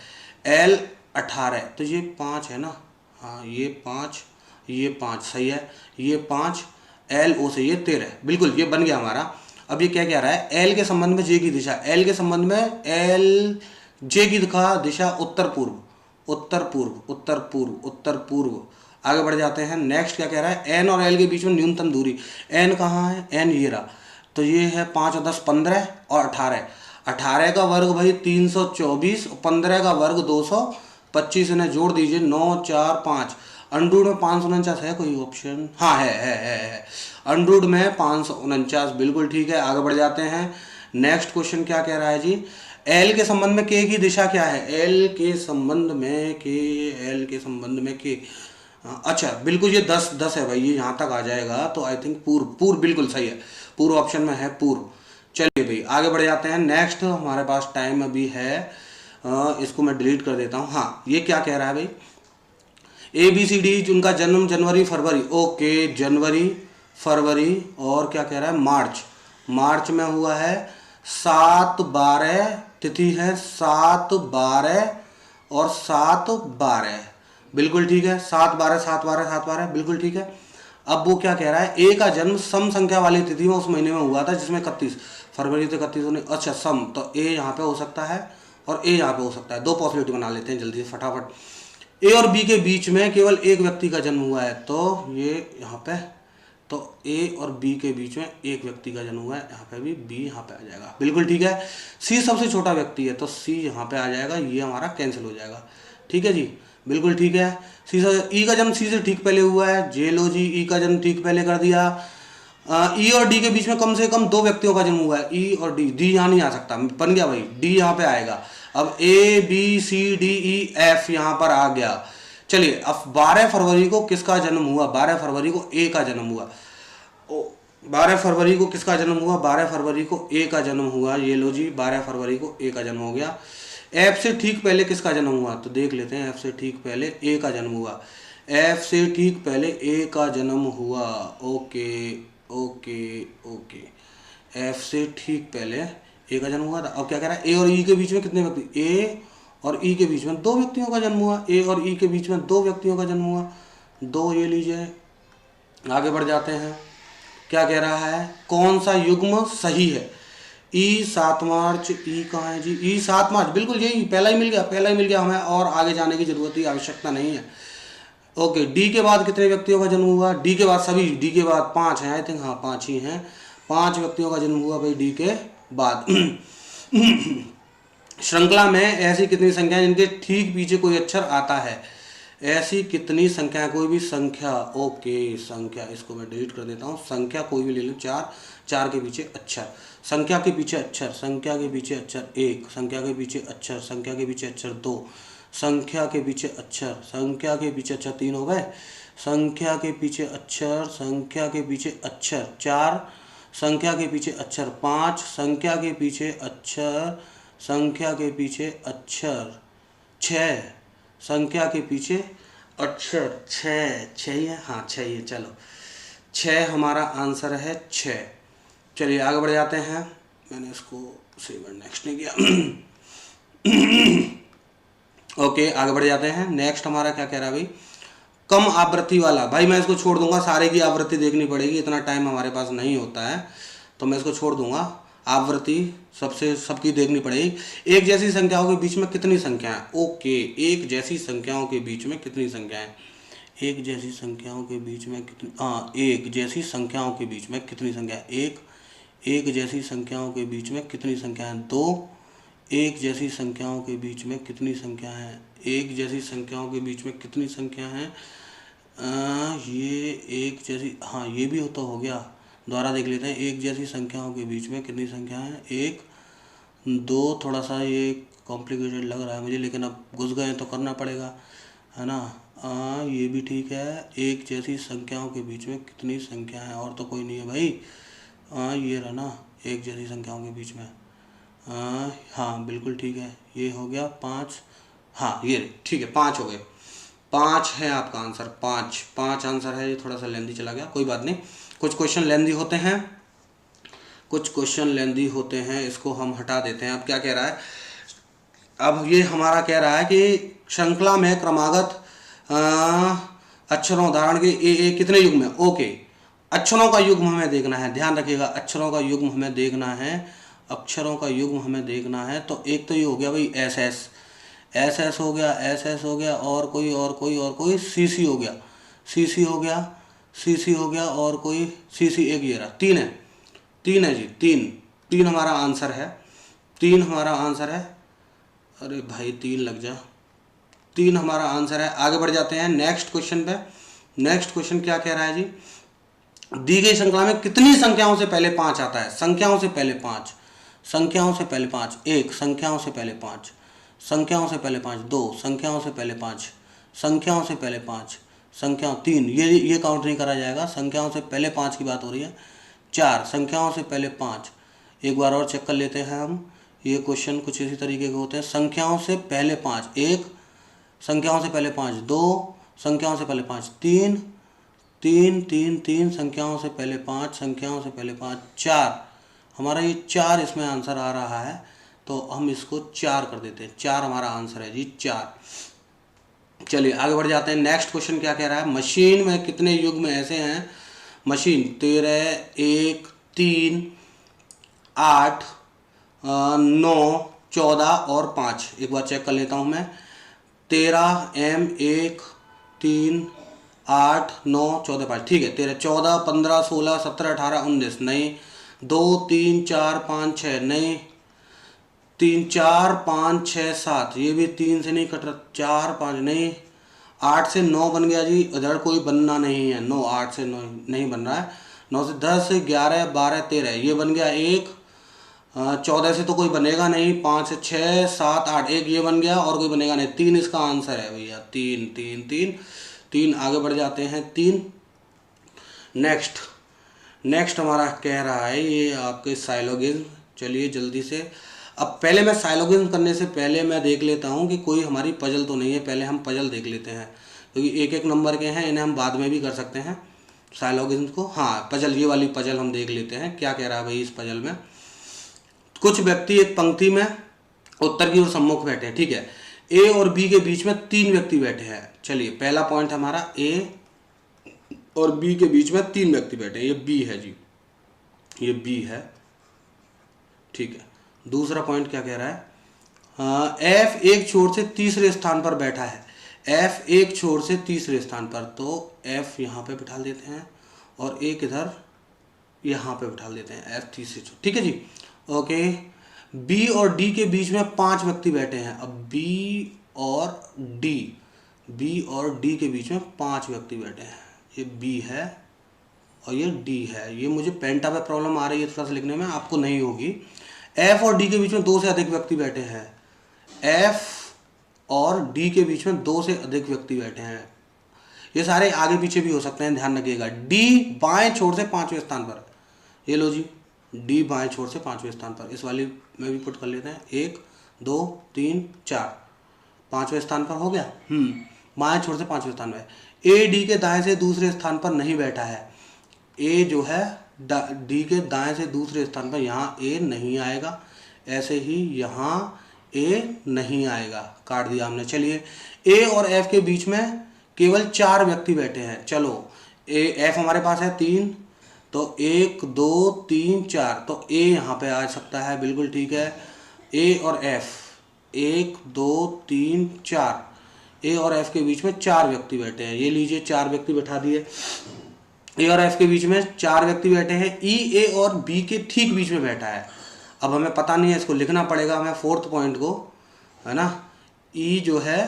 एल 18, तो ये 5 है ना, हाँ ये 5, ये 5 सही है, ये 5, एल ओ से ये 13, बिल्कुल ये बन गया हमारा। अब ये क्या कह रहा है? एल के संबंध में जे की दिशा, एल के संबंध में एल जे की दिशा उत्तर पूर्व, उत्तर पूर्व, उत्तर पूर्व, उत्तर पूर्व, आगे बढ़ जाते हैं। नेक्स्ट क्या कह रहा है, एन और एल के बीच में न्यूनतम दूरी। एन कहाँ है, एन ये रहा, तो ये है 5 और 10 15 और 18। 18 का वर्ग भाई 324, 15 का वर्ग 225, इन्हें जोड़ दीजिए 9 4 5। अंडरूट में 549 है कोई ऑप्शन, हाँ है। अंडरूट में 549, बिल्कुल ठीक है। आगे बढ़ जाते हैं। नेक्स्ट क्वेश्चन क्या कह रहा है जी, एल के संबंध में के की दिशा क्या है। एल के संबंध में के, अच्छा बिल्कुल ये 10 है भाई, ये यहाँ तक आ जाएगा तो आई थिंक पूर्व बिल्कुल सही है, पूर्व ऑप्शन में है पूर्व। चलिए भाई आगे बढ़ जाते हैं। नेक्स्ट हमारे पास टाइम अभी है, इसको मैं डिलीट कर देता हूँ। हाँ ये क्या कह रहा है भाई, ABCD जिनका जन्म जनवरी फरवरी, ओके जनवरी फरवरी, और क्या कह रहा है मार्च में हुआ है 7/12, तिथि है 7/12 और 7/12, बिल्कुल ठीक है। 7/12 बिल्कुल ठीक है। अब वो क्या कह रहा है, ए का जन्म सम संख्या वाली तिथि में उस महीने में हुआ था जिसमें 31 फरवरी से 31 होने, अच्छा सम, तो ए यहाँ पे हो सकता है और ए यहाँ पे हो सकता है। दो पॉसिबिलिटी बना लेते हैं जल्दी से फटाफट। ए और बी के बीच में केवल एक व्यक्ति का जन्म हुआ है, तो ये यहाँ पे, तो ए और बी के बीच में एक व्यक्ति का जन्म हुआ है, यहाँ पे भी बी यहाँ पे आ जाएगा, बिल्कुल ठीक है। सी सबसे छोटा व्यक्ति है तो सी यहाँ पे आ जाएगा, ये हमारा कैंसिल हो जाएगा, ठीक है जी, बिल्कुल ठीक है। सी से ई का जन्म सी से ठीक पहले हुआ है, जे लो जी, ई का जन्म ठीक पहले कर दिया। ई और डी के बीच में कम से कम 2 व्यक्तियों का जन्म हुआ है, ई और डी यहाँ नहीं आ सकता, बन गया भाई, डी यहाँ पे आएगा। अब A B C D E F यहाँ पर आ गया। चलिए अब 12 फरवरी को किसका जन्म हुआ, 12 फरवरी को ए का जन्म हुआ। 12 फरवरी को किसका जन्म हुआ, 12 फरवरी को ए का जन्म हुआ, ये लो जी 12 फरवरी को ए का जन्म हो गया। एफ से ठीक पहले किसका जन्म हुआ, तो देख लेते हैं। एफ से ठीक पहले ए का जन्म हुआ, एफ से ठीक पहले ए का जन्म हुआ, ओके ओके ओके, एफ से ठीक पहले ए का जन्म हुआ था। अब क्या कह रहा है, ए और ई के बीच में कितने व्यक्ति, ए और ई के बीच में 2 व्यक्तियों का जन्म हुआ, ए और ई के बीच में 2 व्यक्तियों का जन्म हुआ, 2 ये लीजिए। आगे बढ़ जाते हैं। क्या कह रहा है, कौन सा युग्म सही है, ई 7 मार्च, ई कहाँ है जी, ई 7 मार्च, बिल्कुल यही पहला ही मिल गया हमें, और आगे जाने की जरूरत की आवश्यकता नहीं है। ओके, डी के बाद कितने व्यक्तियों का जन्म हुआ, डी के बाद सभी, डी के बाद 5 हैं आई थिंक, हाँ 5 ही हैं, 5 व्यक्तियों का जन्म हुआ भाई डी के बाद। श्रृंखला में ऐसी कितनी संख्या जिनके ठीक पीछे कोई अक्षर आता है, ऐसी कितनी संख्या, कोई भी संख्या, ओके संख्या, इसको मैं डिलीट कर देता हूँ। संख्या कोई भी ले लो, 4 के पीछे अक्षर, संख्या के पीछे अक्षर, संख्या के पीछे अक्षर 1, संख्या के पीछे अक्षर, संख्या के पीछे अक्षर 2, संख्या के पीछे अक्षर, संख्या के पीछे अक्षर 3 हो गए, संख्या के पीछे अक्षर, संख्या के पीछे अक्षर 4, संख्या के पीछे अक्षर 5, संख्या के पीछे अक्षर, संख्या के पीछे अक्षर 6, संख्या के पीछे अक्षर 6 ही है, हाँ 6 ही है, चलो 6 हमारा आंसर है 6। चलिए आगे बढ़ जाते हैं। मैंने इसको सेव एंड नेक्स्ट नहीं किया। ओके आगे बढ़ जाते हैं। नेक्स्ट हमारा क्या कह रहा है भाई, कम आवृत्ति वाला, भाई मैं इसको छोड़ दूंगा, सारे की आवृत्ति देखनी पड़ेगी, इतना टाइम हमारे पास नहीं होता है, तो मैं इसको छोड़ दूंगा। आवृत्ति सबकी देखनी पड़ेगी। एक जैसी संख्याओं के बीच में कितनी संख्याएं, ओके, एक जैसी संख्याओं के बीच में कितनी संख्याएं, एक जैसी संख्याओं के बीच में कितनी, हाँ एक जैसी संख्याओं के बीच में कितनी संख्या, एक जैसी संख्याओं के बीच में कितनी संख्या है, 2, एक जैसी संख्याओं के बीच में कितनी संख्या है, एक जैसी संख्याओं के बीच में कितनी संख्या है, ये एक जैसी, हाँ ये भी तो हो गया, दोबारा देख लेते हैं। एक जैसी संख्याओं के बीच में कितनी संख्या है, 1, 2, थोड़ा सा ये कॉम्प्लिकेटेड लग रहा है मुझे, लेकिन अब घुस गए तो करना पड़ेगा, है ना। ये भी ठीक है, एक जैसी संख्याओं के बीच में कितनी संख्या है, और तो कोई नहीं है भाई, ये रहा ना, एक जैसी संख्याओं के बीच में, हाँ बिल्कुल ठीक है, ये हो गया 5, हाँ ये ठीक है 5 हो गए, 5 है आपका आंसर, 5 आंसर है। ये थोड़ा सा लेंदी चला गया, कोई बात नहीं, कुछ क्वेश्चन लेंदी होते हैं, इसको हम हटा देते हैं। अब क्या कह रहा है, अब ये हमारा कह रहा है कि श्रृंखला में क्रमागत अक्षरों, उदाहरण के ए कितने युग्म है, ओके, अक्षरों का युग्म हमें देखना है, ध्यान रखिएगा, अक्षरों का युग्म हमें देखना है, अक्षरों का युग्म हमें देखना है। तो एक तो ये हो गया भाई एस एस हो गया, और कोई सी हो गया, सी हो गया, सी हो गया, और कोई सी एक, ये रहा, 3 है, 3 है जी, 3 हमारा आंसर है, 3 हमारा आंसर है। अरे भाई 3 लग जा, 3 हमारा आंसर है। आगे बढ़ जाते हैं नेक्स्ट क्वेश्चन पे। नेक्स्ट क्वेश्चन क्या कह रहा है जी, दी गई श्रृंखला में कितनी संख्याओं से पहले 5 आता है? संख्याओं से पहले 5, संख्याओं से पहले 5, 1, संख्याओं से पहले 5, संख्याओं से पहले 5, 2, संख्याओं से पहले 5, संख्याओं से पहले 5, संख्याओं 3, ये काउंट नहीं करा जाएगा, संख्याओं से पहले 5 की बात हो रही है। 4, संख्याओं से पहले 5। एक बार और चेक कर लेते हैं हम, ये क्वेश्चन कुछ इसी तरीके के होते हैं। संख्याओं से पहले 5, 1, संख्याओं से पहले 5, 2, संख्याओं से पहले 5, 3, 3, 3, 3, संख्याओं से पहले 5, संख्याओं से पहले 5, 4। हमारा ये 4 इसमें आंसर आ रहा है, तो हम इसको 4 कर देते हैं। 4 हमारा आंसर है जी, 4। चलिए आगे बढ़ जाते हैं। नेक्स्ट क्वेश्चन क्या कह रहा है, मशीन में कितने युग्म ऐसे हैं? मशीन 13, 1, 3, 8, 9, 14 और 5। एक बार चेक कर लेता हूँ मैं। 13, M, 1, 3, 8, 9, 14, 5, ठीक है। 13, 14, 15, 16, 17, 18, 19, नहीं। 2, 3, 4, 5, 6, नहीं। 3, 4, 5, 6, 7, ये भी 3 से नहीं कट रहा, 4, 5 नहीं। 8 से 9 बन गया जी, इधर कोई बनना नहीं है, 9, 8 से 9 नहीं बन रहा है। 9 से 10, 11, 12, 13, ये बन गया 1। 14 से तो कोई बनेगा नहीं। 5 से 6, 7, 8, एक ये बन गया, और कोई बनेगा नहीं। 3 इसका आंसर है भैया, 3, 3, 3, 3। आगे बढ़ जाते हैं 3। नेक्स्ट हमारा कह रहा है ये आपके साइलोगिज्म। चलिए जल्दी से, अब पहले मैं साइलोगिज्म करने से पहले मैं देख लेता हूँ कि कोई हमारी पजल तो नहीं है। पहले हम पजल देख लेते हैं, क्योंकि एक एक नंबर के हैं, इन्हें हम बाद में भी कर सकते हैं साइलोगिज्म को। हाँ, पजल, ये वाली पजल हम देख लेते हैं क्या कह रहा है भाई इस पजल में। कुछ व्यक्ति एक पंक्ति में उत्तर की ओर सम्मुख बैठे हैं, ठीक है। ए और बी के बीच में 3 व्यक्ति बैठे हैं। चलिए पहला पॉइंट हमारा, ए और बी के बीच में 3 व्यक्ति बैठे हैं, ये बी है जी, ये बी है, ठीक है। दूसरा पॉइंट क्या कह रहा है, एफ एक छोर से तीसरे स्थान पर बैठा है। एफ एक छोर से तीसरे स्थान पर, तो एफ यहाँ पे बिठा देते हैं और एक इधर यहाँ पे बिठा देते हैं, एफ तीसरे छोर, ठीक है जी, ओके। बी और डी के बीच में 5 व्यक्ति बैठे हैं। अब बी और डी के बीच में 5 व्यक्ति बैठे हैं। ये बी है और ये डी है। ये मुझे पेंटा पे प्रॉब्लम आ रही है थोड़ा सा लिखने में, आपको नहीं होगी। एफ और डी के बीच में 2 से अधिक व्यक्ति बैठे हैं। एफ और डी के बीच में 2 से अधिक व्यक्ति बैठे हैं। ये सारे आगे पीछे भी हो सकते हैं, ध्यान रखिएगा। डी बाएं छोर से 5वें स्थान पर, ये लो जी, डी बाएं छोर से 5वें स्थान पर। इस वाली में भी पुट कर लेते हैं, 1, 2, 3, 4, 5वें स्थान पर हो गया। बाएं छोर से 5वें स्थान पर। ए डी के दाएं से दूसरे स्थान पर नहीं बैठा है। ए जो है डी के दाएं से दूसरे स्थान पर, यहाँ ए नहीं आएगा, ऐसे ही यहाँ ए नहीं आएगा, काट दिया हमने। चलिए ए और एफ के बीच में केवल 4 व्यक्ति बैठे हैं। चलो एफ हमारे पास है 3, तो 1, 2, 3, 4, तो ए यहाँ पे आ सकता है, बिल्कुल ठीक है। ए और एफ, 1, 2, 3, 4, ए और एफ के बीच में 4 व्यक्ति बैठे हैं। ये लीजिए 4 व्यक्ति बैठा दिए। ए और एफ के बीच में 4 व्यक्ति बैठे हैं। ई ए और बी के ठीक बीच में बैठा है। अब हमें पता नहीं है, इसको लिखना पड़ेगा हमें 4th पॉइंट को, है ना। ई जो है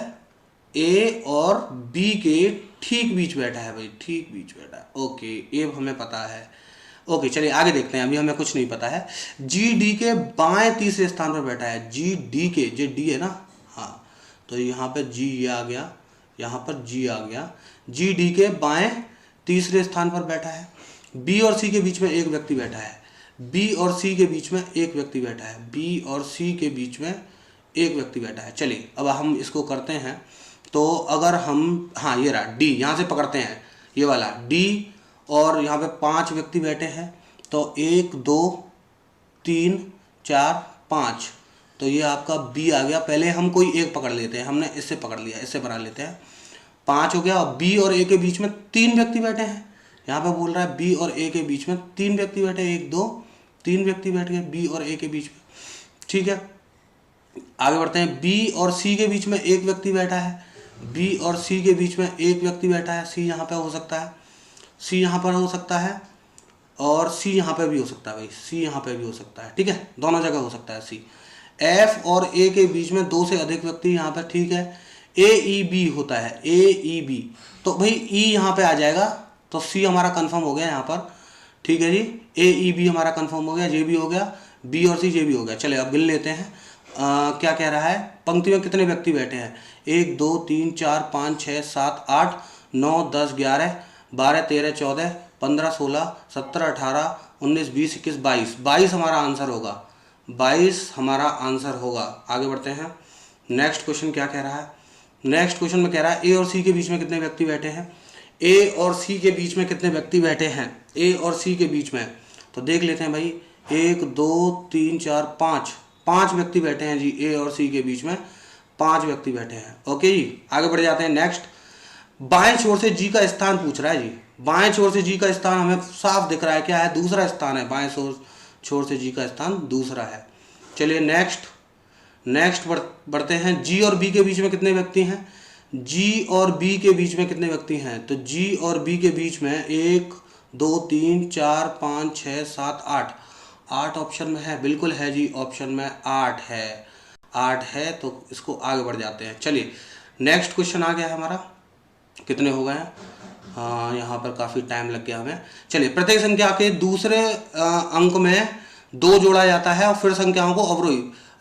ए और बी के ठीक बीच बैठा है भाई, ठीक बीच बैठा है, ओके, ये हमें पता है। ओके चलिए आगे देखते हैं, अभी हमें कुछ नहीं पता है। जी डी के बाएं तीसरे स्थान पर बैठा है। जी डी के, जो डी है ना, हाँ, तो यहाँ पे जी ये आ गया, यहाँ पर जी आ गया। जी डी के बाएं तीसरे स्थान पर बैठा है। बी और सी के बीच में एक व्यक्ति बैठा है। बी और सी के बीच में एक व्यक्ति बैठा है। बी और सी के बीच में एक व्यक्ति बैठा है। चलिए अब हम इसको करते हैं, तो अगर हम, हाँ ये रहा डी, यहाँ से पकड़ते हैं ये वाला डी, और यहाँ पे 5 व्यक्ति बैठे हैं, तो 1, 2, 3, 4, 5, तो ये आपका बी आ गया। पहले हम कोई एक पकड़ लेते हैं, हमने इससे पकड़ लिया, इससे बना लेते हैं, 5 हो गया। और बी और ए के बीच में 3 व्यक्ति बैठे हैं। यहाँ पे बोल रहा है बी और ए के बीच में 3 व्यक्ति बैठे, 1, 2, 3 व्यक्ति बैठ गए बी और ए के बीच में, ठीक है। आगे बढ़ते हैं, बी और सी के बीच में एक व्यक्ति बैठा है। बी और सी के बीच में एक व्यक्ति बैठा है, सी यहाँ पे हो सकता है, सी यहाँ पर हो सकता है और सी यहाँ पे भी हो सकता है भाई, सी यहाँ पे भी हो सकता है, ठीक है, दोनों जगह हो सकता है सी। एफ और ए के बीच में दो से अधिक व्यक्ति यहाँ पर, ठीक है, ए ई बी होता है, ए ई बी, तो भाई ई यहाँ पे आ जाएगा, तो सी हमारा कंफर्म हो गया यहाँ पर, ठीक है जी, ए ई बी हमारा कंफर्म हो गया, जे भी हो गया, बी और सी जे भी हो गया। चलिए अब गिन लेते हैं। क्या कह रहा है, पंक्ति में कितने व्यक्ति बैठे हैं, 1 2 3 4 5 6 7 8 9 10 11 12 13 14 15 16 17 18 19 20 21 22, 22 हमारा आंसर होगा, 22 हमारा आंसर होगा। आगे बढ़ते हैं। नेक्स्ट क्वेश्चन क्या कह रहा है, नेक्स्ट क्वेश्चन में कह रहा है ए और सी के बीच में कितने व्यक्ति बैठे हैं, ए और सी के बीच में कितने व्यक्ति बैठे हैं, ए और सी के बीच में, तो देख लेते हैं भाई, 1 2 3 4 5, 5 व्यक्ति बैठे हैं जी, ए और सी के बीच में 5 व्यक्ति बैठे हैं। ओके जी, आगे बढ़ जाते हैं। नेक्स्ट, बाएं छोर से जी का स्थान पूछ रहा है जी, बाएं छोर से जी का स्थान हमें साफ दिख रहा है, क्या है, दूसरा स्थान है, बाएं छोर से जी का स्थान दूसरा है। चलिए नेक्स्ट बढ़ते हैं। जी और बी के बीच में कितने व्यक्ति हैं, जी और बी के बीच में कितने व्यक्ति हैं, तो जी और बी के बीच में 1 2 3 4 5 6 7 8, 8 ऑप्शन में है, बिल्कुल है जी, ऑप्शन में 8 है, तो इसको आगे बढ़ जाते हैं। चलिए नेक्स्ट क्वेश्चन आ गया है हमारा, कितने हो गए हैं, हाँ यहाँ पर काफ़ी टाइम लग गया हमें। चलिए, प्रत्येक संख्या के दूसरे अंक में 2 जोड़ा जाता है और फिर संख्याओं को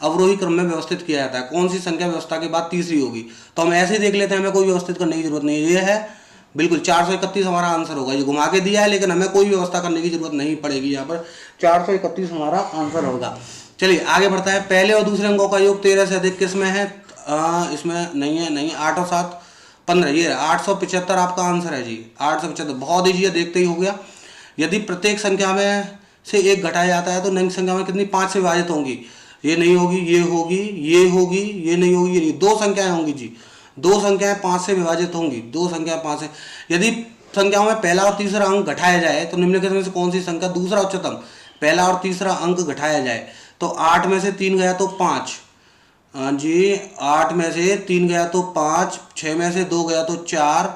अवरोही क्रम में व्यवस्थित किया जाता है, कौन सी संख्या व्यवस्था के बाद तीसरी होगी, तो हम ऐसे ही देख लेते हैं, हमें कोई व्यवस्थित करने की जरूरत नहीं है, ये है बिल्कुल 431 हमारा आंसर होगा, ये घुमा के दिया है लेकिन हमें कोई व्यवस्था करने की जरूरत नहीं पड़ेगी, यहाँ पर 431 हमारा आंसर होगा। चलिए आगे बढ़ता है। पहले और दूसरे अंकों का योग 13 से अधिक किस में है, इसमें नहीं है, नहीं, 8 और 7 15, ये 875 आपका आंसर है जी, 875, बहुत ईजी है, देखते ही हो गया। यदि प्रत्येक संख्या में से एक घटाया जाता है तो नई संख्या में कितनी 5 से विभाजित होंगी, ये नहीं होगी, ये होगी, ये होगी, ये नहीं होगी, ये नहीं, 2 संख्याएं होंगी जी, 2 संख्याएं 5 से विभाजित होंगी, 2 संख्याएं 5 से। यदि संख्याओं में पहला और तीसरा अंक घटाया जाए तो निम्नलिखित में से कौन सी संख्या दूसरा उच्चतम पहला और तीसरा अंक घटाया जाए, तो 8 में से 3 गया तो 5 जी, 8 में से 3 गया तो 5, 6 में से 2 गया तो 4,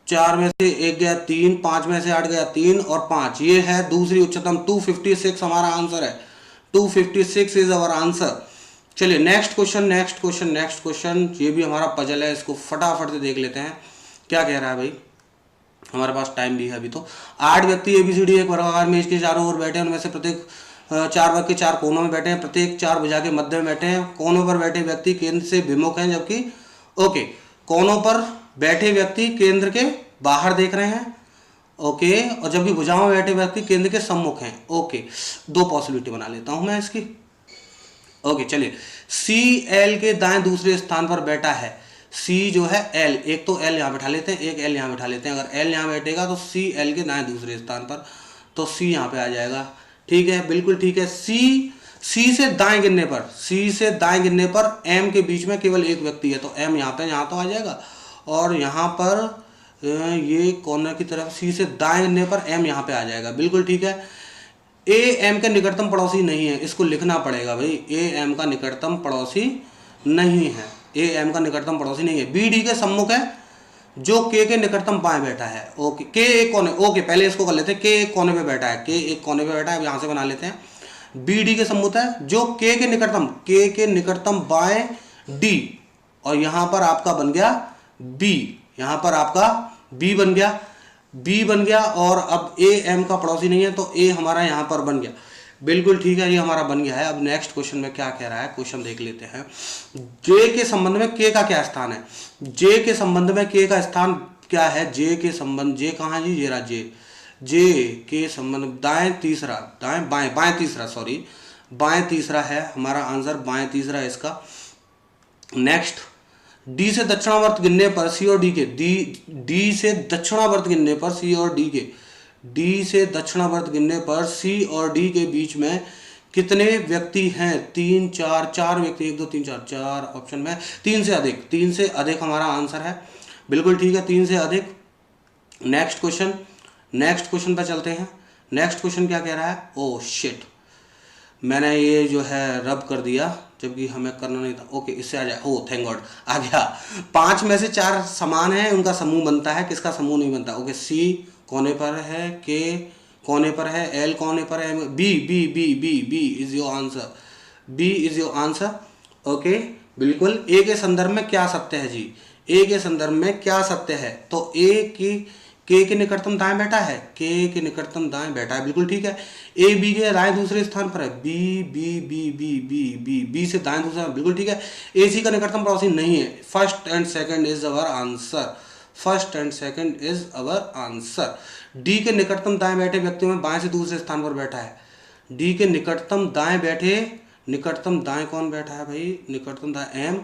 4 में से 1 गया 3, 5 में से 8 गया 3 और 5, ये है दूसरी उच्चतम, 256 हमारा आंसर है, 256 इज अवर आंसर। चलिए नेक्स्ट क्वेश्चन, ये भी हमारा पजल है, इसको फटाफट से देख लेते हैं, क्या कह रहा है भाई, हमारे पास टाइम भी है अभी। तो 8 व्यक्ति ABCD एक वर्गाकार मेज के चारों ओर बैठे हैं, उनमें से प्रत्येक 4 वर्ग के 4 कोनों में बैठे हैं, प्रत्येक 4 भुजा के मध्य में बैठे हैं, कोनों पर बैठे व्यक्ति केंद्र से विमुख हैं, जबकि ओके, कोनों पर बैठे व्यक्ति केंद्र के बाहर देख रहे हैं, ओके, और जबकि भुजाओं में बैठे व्यक्ति केंद्र के सम्मुख हैं, ओके, 2 पॉसिबिलिटी बना लेता हूं मैं इसकी। ओके चलिए, सी एल के दाएं दूसरे स्थान पर बैठा है, सी जो है एल, एक तो एल यहाँ बैठा लेते हैं, एक एल यहाँ बैठा लेते हैं, अगर एल यहाँ बैठेगा तो सी एल के दाएं दूसरे स्थान पर, तो सी यहाँ पे आ जाएगा, ठीक है, बिल्कुल ठीक है। सी से दाएं गिनने पर एम के बीच में केवल एक व्यक्ति है, तो एम यहाँ तो आ जाएगा, और यहाँ पर ये कॉर्नर की तरफ सी से दाएं गिनने पर एम यहाँ पे आ जाएगा, बिल्कुल ठीक है। ए एम का निकटतम पड़ोसी नहीं है, इसको लिखना पड़ेगा भाई, ए एम का निकटतम पड़ोसी नहीं है, ए एम का निकटतम पड़ोसी नहीं है। बी डी के सम्मुख है, जो के निकटतम बाएं बैठा है, ओके, के एक कोने, ओके पहले इसको कर लेते हैं, के एक कोने पे बैठा है, के एक कोने पे बैठा है, यहाँ से बना लेते हैं। बी डी के सम्मुख है, जो के के निकटतम बाएं डी, और यहाँ पर आपका बन गया बी, यहाँ पर आपका बी बन गया, और अब ए एम का पड़ोसी नहीं है तो ए हमारा यहाँ पर बन गया, बिल्कुल ठीक है, ये हमारा बन गया है। अब नेक्स्ट क्वेश्चन में क्या कह रहा है, क्वेश्चन देख लेते हैं। जे के संबंध में के का क्या स्थान है, जे के संबंध में के का स्थान क्या है, जे के संबंध, जे कहाँ है जी, ये रहा जे के संबंध, बाएं तीसरा है हमारा आंसर, बाएं तीसरा है इसका। नेक्स्ट, डी से दक्षिणावर्त गिनने पर सी और डी के, डी से दक्षिणावर्त गिनने पर सी और डी के, डी से दक्षिणावर्त गिनने पर सी और डी के बीच में कितने व्यक्ति हैं, 3 4 व्यक्ति, 1 2 3 4 ऑप्शन में, 3 से अधिक हमारा आंसर है, बिल्कुल ठीक है, 3 से अधिक। नेक्स्ट क्वेश्चन पर चलते हैं। नेक्स्ट क्वेश्चन क्या कह रहा है, ओ शिट, मैंने ये जो है रब कर दिया, जबकि हमें करना नहीं था। ओके, इससे आ जाए, ओ थैंक गॉड आ गया। 5 में से 4 समान है, उनका समूह बनता है, किसका समूह नहीं बनता? ओके, सी कोने पर है, के कोने पर है, एल कोने पर है, B B B B B is your answer, B is your answer. Okay, बिल्कुल। ए के संदर्भ में क्या सत्य है जी? ए के संदर्भ में क्या सत्य है? तो ए की के के निकटतम दाएं बैठा है, के निकटतम दाएं बैठा है, बिल्कुल ठीक है। ए बी के दाएं दूसरे स्थान पर है, B B B B B B B से दाएं दूसरा, बिल्कुल ठीक है। ए सी का निकटतम पड़ोसी नहीं है। First and second is our answer, first and second is our answer. D के निकटतम दाएं बैठे व्यक्ति में बाएं से दूसरे स्थान पर बैठा है। डी के निकटतम दाएं बैठे, निकटतम दाएं कौन बैठा है भाई? निकटतम दाएं एम,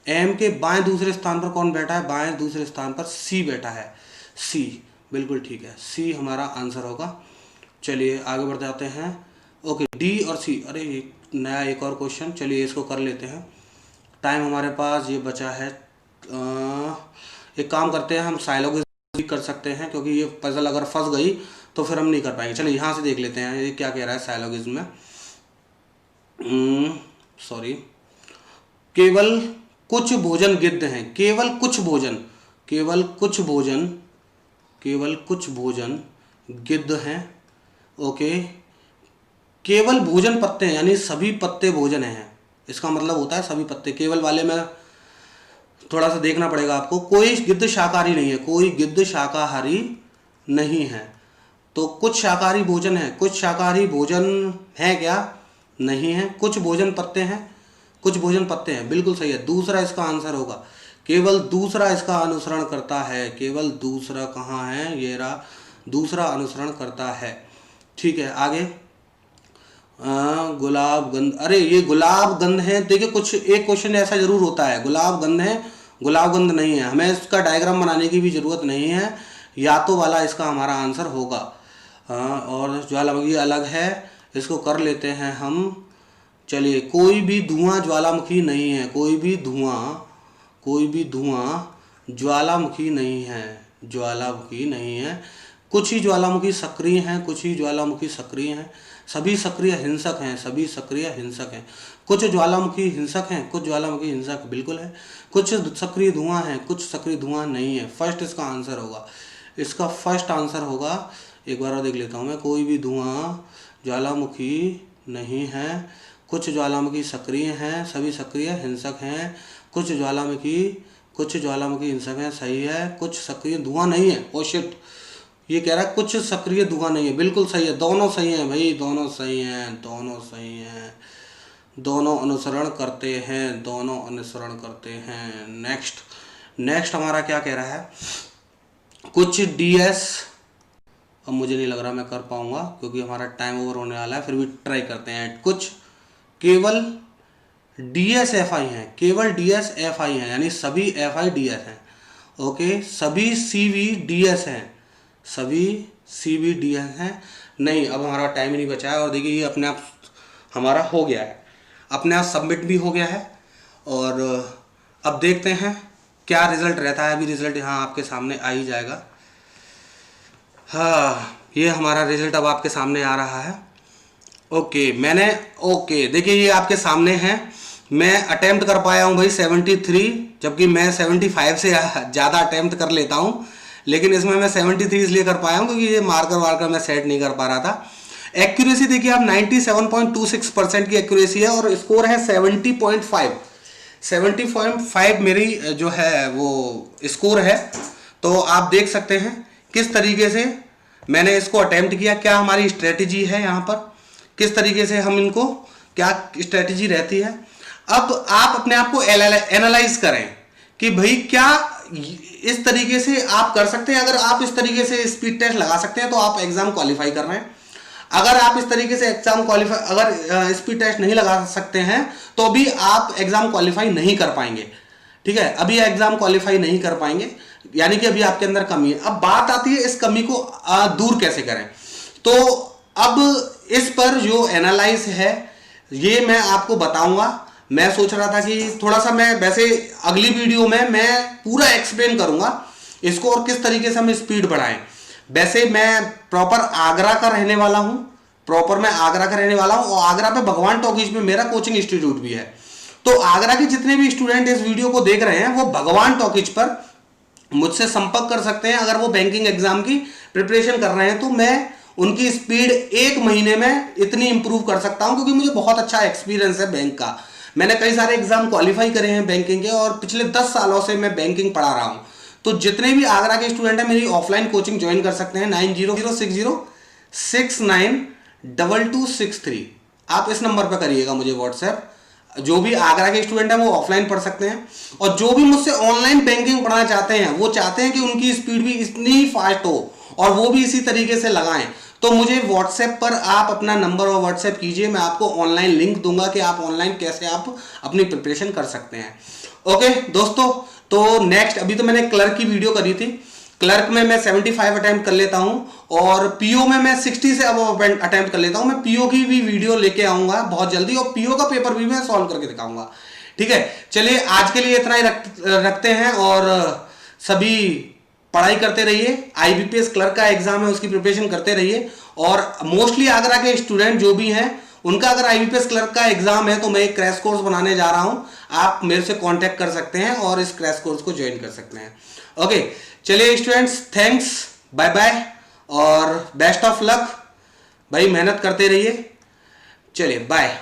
एम के बाएं दूसरे स्थान पर कौन बैठा है? बाएं दूसरे स्थान पर सी बैठा है, सी, बिल्कुल ठीक है, सी हमारा आंसर होगा। चलिए आगे बढ़ जाते हैं। ओके, डी और सी, अरे नया एक और क्वेश्चन, चलिए इसको कर लेते हैं। टाइम हमारे पास ये बचा है, एक काम करते हैं, हम साइलोगिज्म भी कर सकते हैं, क्योंकि ये पजल अगर फंस गई तो फिर हम नहीं कर पाएंगे। चलिए यहाँ से देख लेते हैं ये क्या कह रहा है साइलोगिज्म में। सॉरी, केवल कुछ भोजन गिद्ध हैं, केवल कुछ भोजन, केवल कुछ भोजन, केवल कुछ भोजन गिद्ध हैं। ओके, केवल भोजन पत्ते हैं, यानी सभी पत्ते भोजन हैं, इसका मतलब होता है सभी पत्ते। केवल वाले में थोड़ा सा देखना पड़ेगा आपको। कोई गिद्ध शाकाहारी नहीं है, कोई गिद्ध शाकाहारी नहीं है। तो कुछ शाकाहारी भोजन है, कुछ शाकाहारी भोजन है क्या? नहीं है। कुछ भोजन पत्ते हैं, कुछ भोजन पत्ते हैं, बिल्कुल सही है। दूसरा इसका आंसर होगा, केवल दूसरा इसका अनुसरण करता है। केवल दूसरा कहाँ है? ये रहा, दूसरा अनुसरण करता है, ठीक है। आगे गुलाब गंध, अरे ये गुलाब गंध है। देखिए कुछ एक क्वेश्चन ऐसा जरूर होता है, गुलाब गंध है, गुलाब गंध नहीं है। हमें इसका डायग्राम बनाने की भी जरूरत नहीं है, या तो वाला इसका हमारा आंसर होगा। और ज्वालामुखी अलग है, इसको कर लेते हैं हम। चलिए, कोई भी धुआं ज्वालामुखी नहीं है, कोई भी धुआं, कोई भी धुआं ज्वालामुखी नहीं है, ज्वालामुखी नहीं है। कुछ ही ज्वालामुखी सक्रिय हैं, कुछ ही ज्वालामुखी सक्रिय हैं। सभी सक्रिय हिंसक हैं, सभी सक्रिय हिंसक हैं। कुछ ज्वालामुखी हिंसक हैं, कुछ ज्वालामुखी हिंसक बिल्कुल है। कुछ सक्रिय धुआं है, कुछ सक्रिय धुआं नहीं है। फर्स्ट इसका आंसर होगा, इसका फर्स्ट आंसर होगा। एक बार और देख लेता हूँ मैं। कोई भी धुआं ज्वालामुखी नहीं है, कुछ ज्वालामुखी सक्रिय हैं, सभी सक्रिय हिंसक हैं। कुछ ज्वालामुखी हिंसक हैं, सही है। कुछ सक्रिय धुआं नहीं है, ओ शिट, ये कह रहा है कुछ सक्रिय धुआं नहीं है, बिल्कुल सही है। दोनों सही हैं भाई, दोनों सही हैं, दोनों सही हैं, दोनों अनुसरण करते हैं, दोनों अनुसरण करते हैं। नेक्स्ट हमारा क्या कह रहा है? कुछ डीएस, अब मुझे नहीं लग रहा मैं कर पाऊंगा क्योंकि हमारा टाइम ओवर होने वाला है, फिर भी ट्राई करते हैं। कुछ केवल DSFI हैं, केवल DSFI हैं, यानी सभी FI DS हैं। ओके, सभी CV DS हैं, सभी CV DS हैं। नहीं, अब हमारा टाइम ही नहीं बचा है। और देखिए ये अपने आप हमारा हो गया है, अपने आप सबमिट भी हो गया है। और अब देखते हैं क्या रिजल्ट रहता है। अभी रिजल्ट यहाँ आपके सामने आ ही जाएगा। हाँ, ये हमारा रिजल्ट अब आपके सामने आ रहा है। ओके, देखिए ये आपके सामने है। मैं अटेम्प्ट कर पाया हूँ भाई 73, जबकि मैं 75 से ज़्यादा अटेम्प्ट कर लेता हूँ, लेकिन इसमें मैं 73 इसलिए कर पाया हूँ क्योंकि ये मार्कर वार्कर मैं सेट नहीं कर पा रहा था। एक्यूरेसी देखिए आप 97.26% की एक्यूरेसी है, और स्कोर है 70.5, 70.5 मेरी जो है वो स्कोर है। तो आप देख सकते हैं किस तरीके से मैंने इसको अटेम्प्ट किया, क्या हमारी स्ट्रेटेजी है यहाँ पर, किस तरीके से हम इनको, क्या स्ट्रेटेजी रहती है। अब आप अपने आप को एनालाइज करें कि भाई क्या इस तरीके से आप कर सकते हैं। अगर आप इस तरीके से स्पीड टेस्ट लगा सकते हैं तो आप एग्जाम क्वालिफाई कर रहे हैं। अगर आप इस तरीके से एग्जाम क्वालिफाई, अगर स्पीड टेस्ट नहीं लगा सकते हैं तो भी आप एग्जाम क्वालिफाई नहीं कर पाएंगे, ठीक है। अभी एग्जाम क्वालिफाई नहीं कर पाएंगे, यानी कि अभी आपके अंदर कमी है। अब बात आती है इस कमी को दूर कैसे करें। तो अब इस पर जो एनालाइज है ये मैं आपको बताऊंगा। मैं सोच रहा था कि थोड़ा सा मैं वैसे अगली वीडियो में मैं पूरा एक्सप्लेन करूंगा इसको और किस तरीके से हम स्पीड बढ़ाएं। वैसे मैं प्रॉपर आगरा का रहने वाला हूं, प्रॉपर मैं आगरा का रहने वाला हूं और आगरा पे भगवान टॉकीज में मेरा कोचिंग इंस्टीट्यूट भी है। तो आगरा के जितने भी स्टूडेंट इस वीडियो को देख रहे हैं वो भगवान टॉकीज पर मुझसे संपर्क कर सकते हैं। अगर वो बैंकिंग एग्जाम की प्रिपरेशन कर रहे हैं तो मैं उनकी स्पीड 1 महीने में इतनी इंप्रूव कर सकता हूं, क्योंकि मुझे बहुत अच्छा एक्सपीरियंस है बैंक का। मैंने कई सारे एग्जाम क्वालिफाई करे हैं बैंकिंग के और पिछले 10 सालों से मैं बैंकिंग पढ़ा रहा हूं। तो जितने भी आगरा के स्टूडेंट हैं मेरी ऑफलाइन कोचिंग ज्वाइन कर सकते हैं 9006069263। आप इस नंबर पर करिएगा मुझे व्हाट्सएप। जो भी आगरा के स्टूडेंट हैं वो ऑफलाइन पढ़ सकते हैं, और जो भी मुझसे ऑनलाइन बैंकिंग पढ़ना चाहते हैं वो चाहते हैं कि उनकी स्पीड भी इतनी फास्ट हो और वो भी इसी तरीके से लगाएं, तो मुझे व्हाट्सएप पर आप अपना नंबर और व्हाट्सएप कीजिए। मैं आपको ऑनलाइन लिंक दूंगा कि आप ऑनलाइन कैसे आप अपनी प्रिपरेशन कर सकते हैं। ओके दोस्तों, तो नेक्स्ट, अभी तो मैंने क्लर्क की वीडियो करी थी। क्लर्क में मैं 75 अटेम्प्ट कर लेता हूं और पीओ में मैं 60 से अब अटेम्प्ट कर लेता हूं। मैं पीओ की भी वीडियो लेके आऊंगा बहुत जल्दी और पीओ का पेपर भी मैं सॉल्व करके दिखाऊंगा। ठीक है, चलिए आज के लिए इतना ही रखते हैं और सभी पढ़ाई करते रहिए। आईबीपीएस क्लर्क का एग्जाम है उसकी प्रिपरेशन करते रहिए। और मोस्टली आगरा के स्टूडेंट जो भी हैं उनका अगर आईबीपीएस क्लर्क का एग्जाम है तो मैं एक क्रैश कोर्स बनाने जा रहा हूं। आप मेरे से कांटेक्ट कर सकते हैं और इस क्रैश कोर्स को ज्वाइन कर सकते हैं। ओके, चलिए स्टूडेंट्स, थैंक्स, बाय बाय और बेस्ट ऑफ लक। भाई मेहनत करते रहिए। चलिए बाय।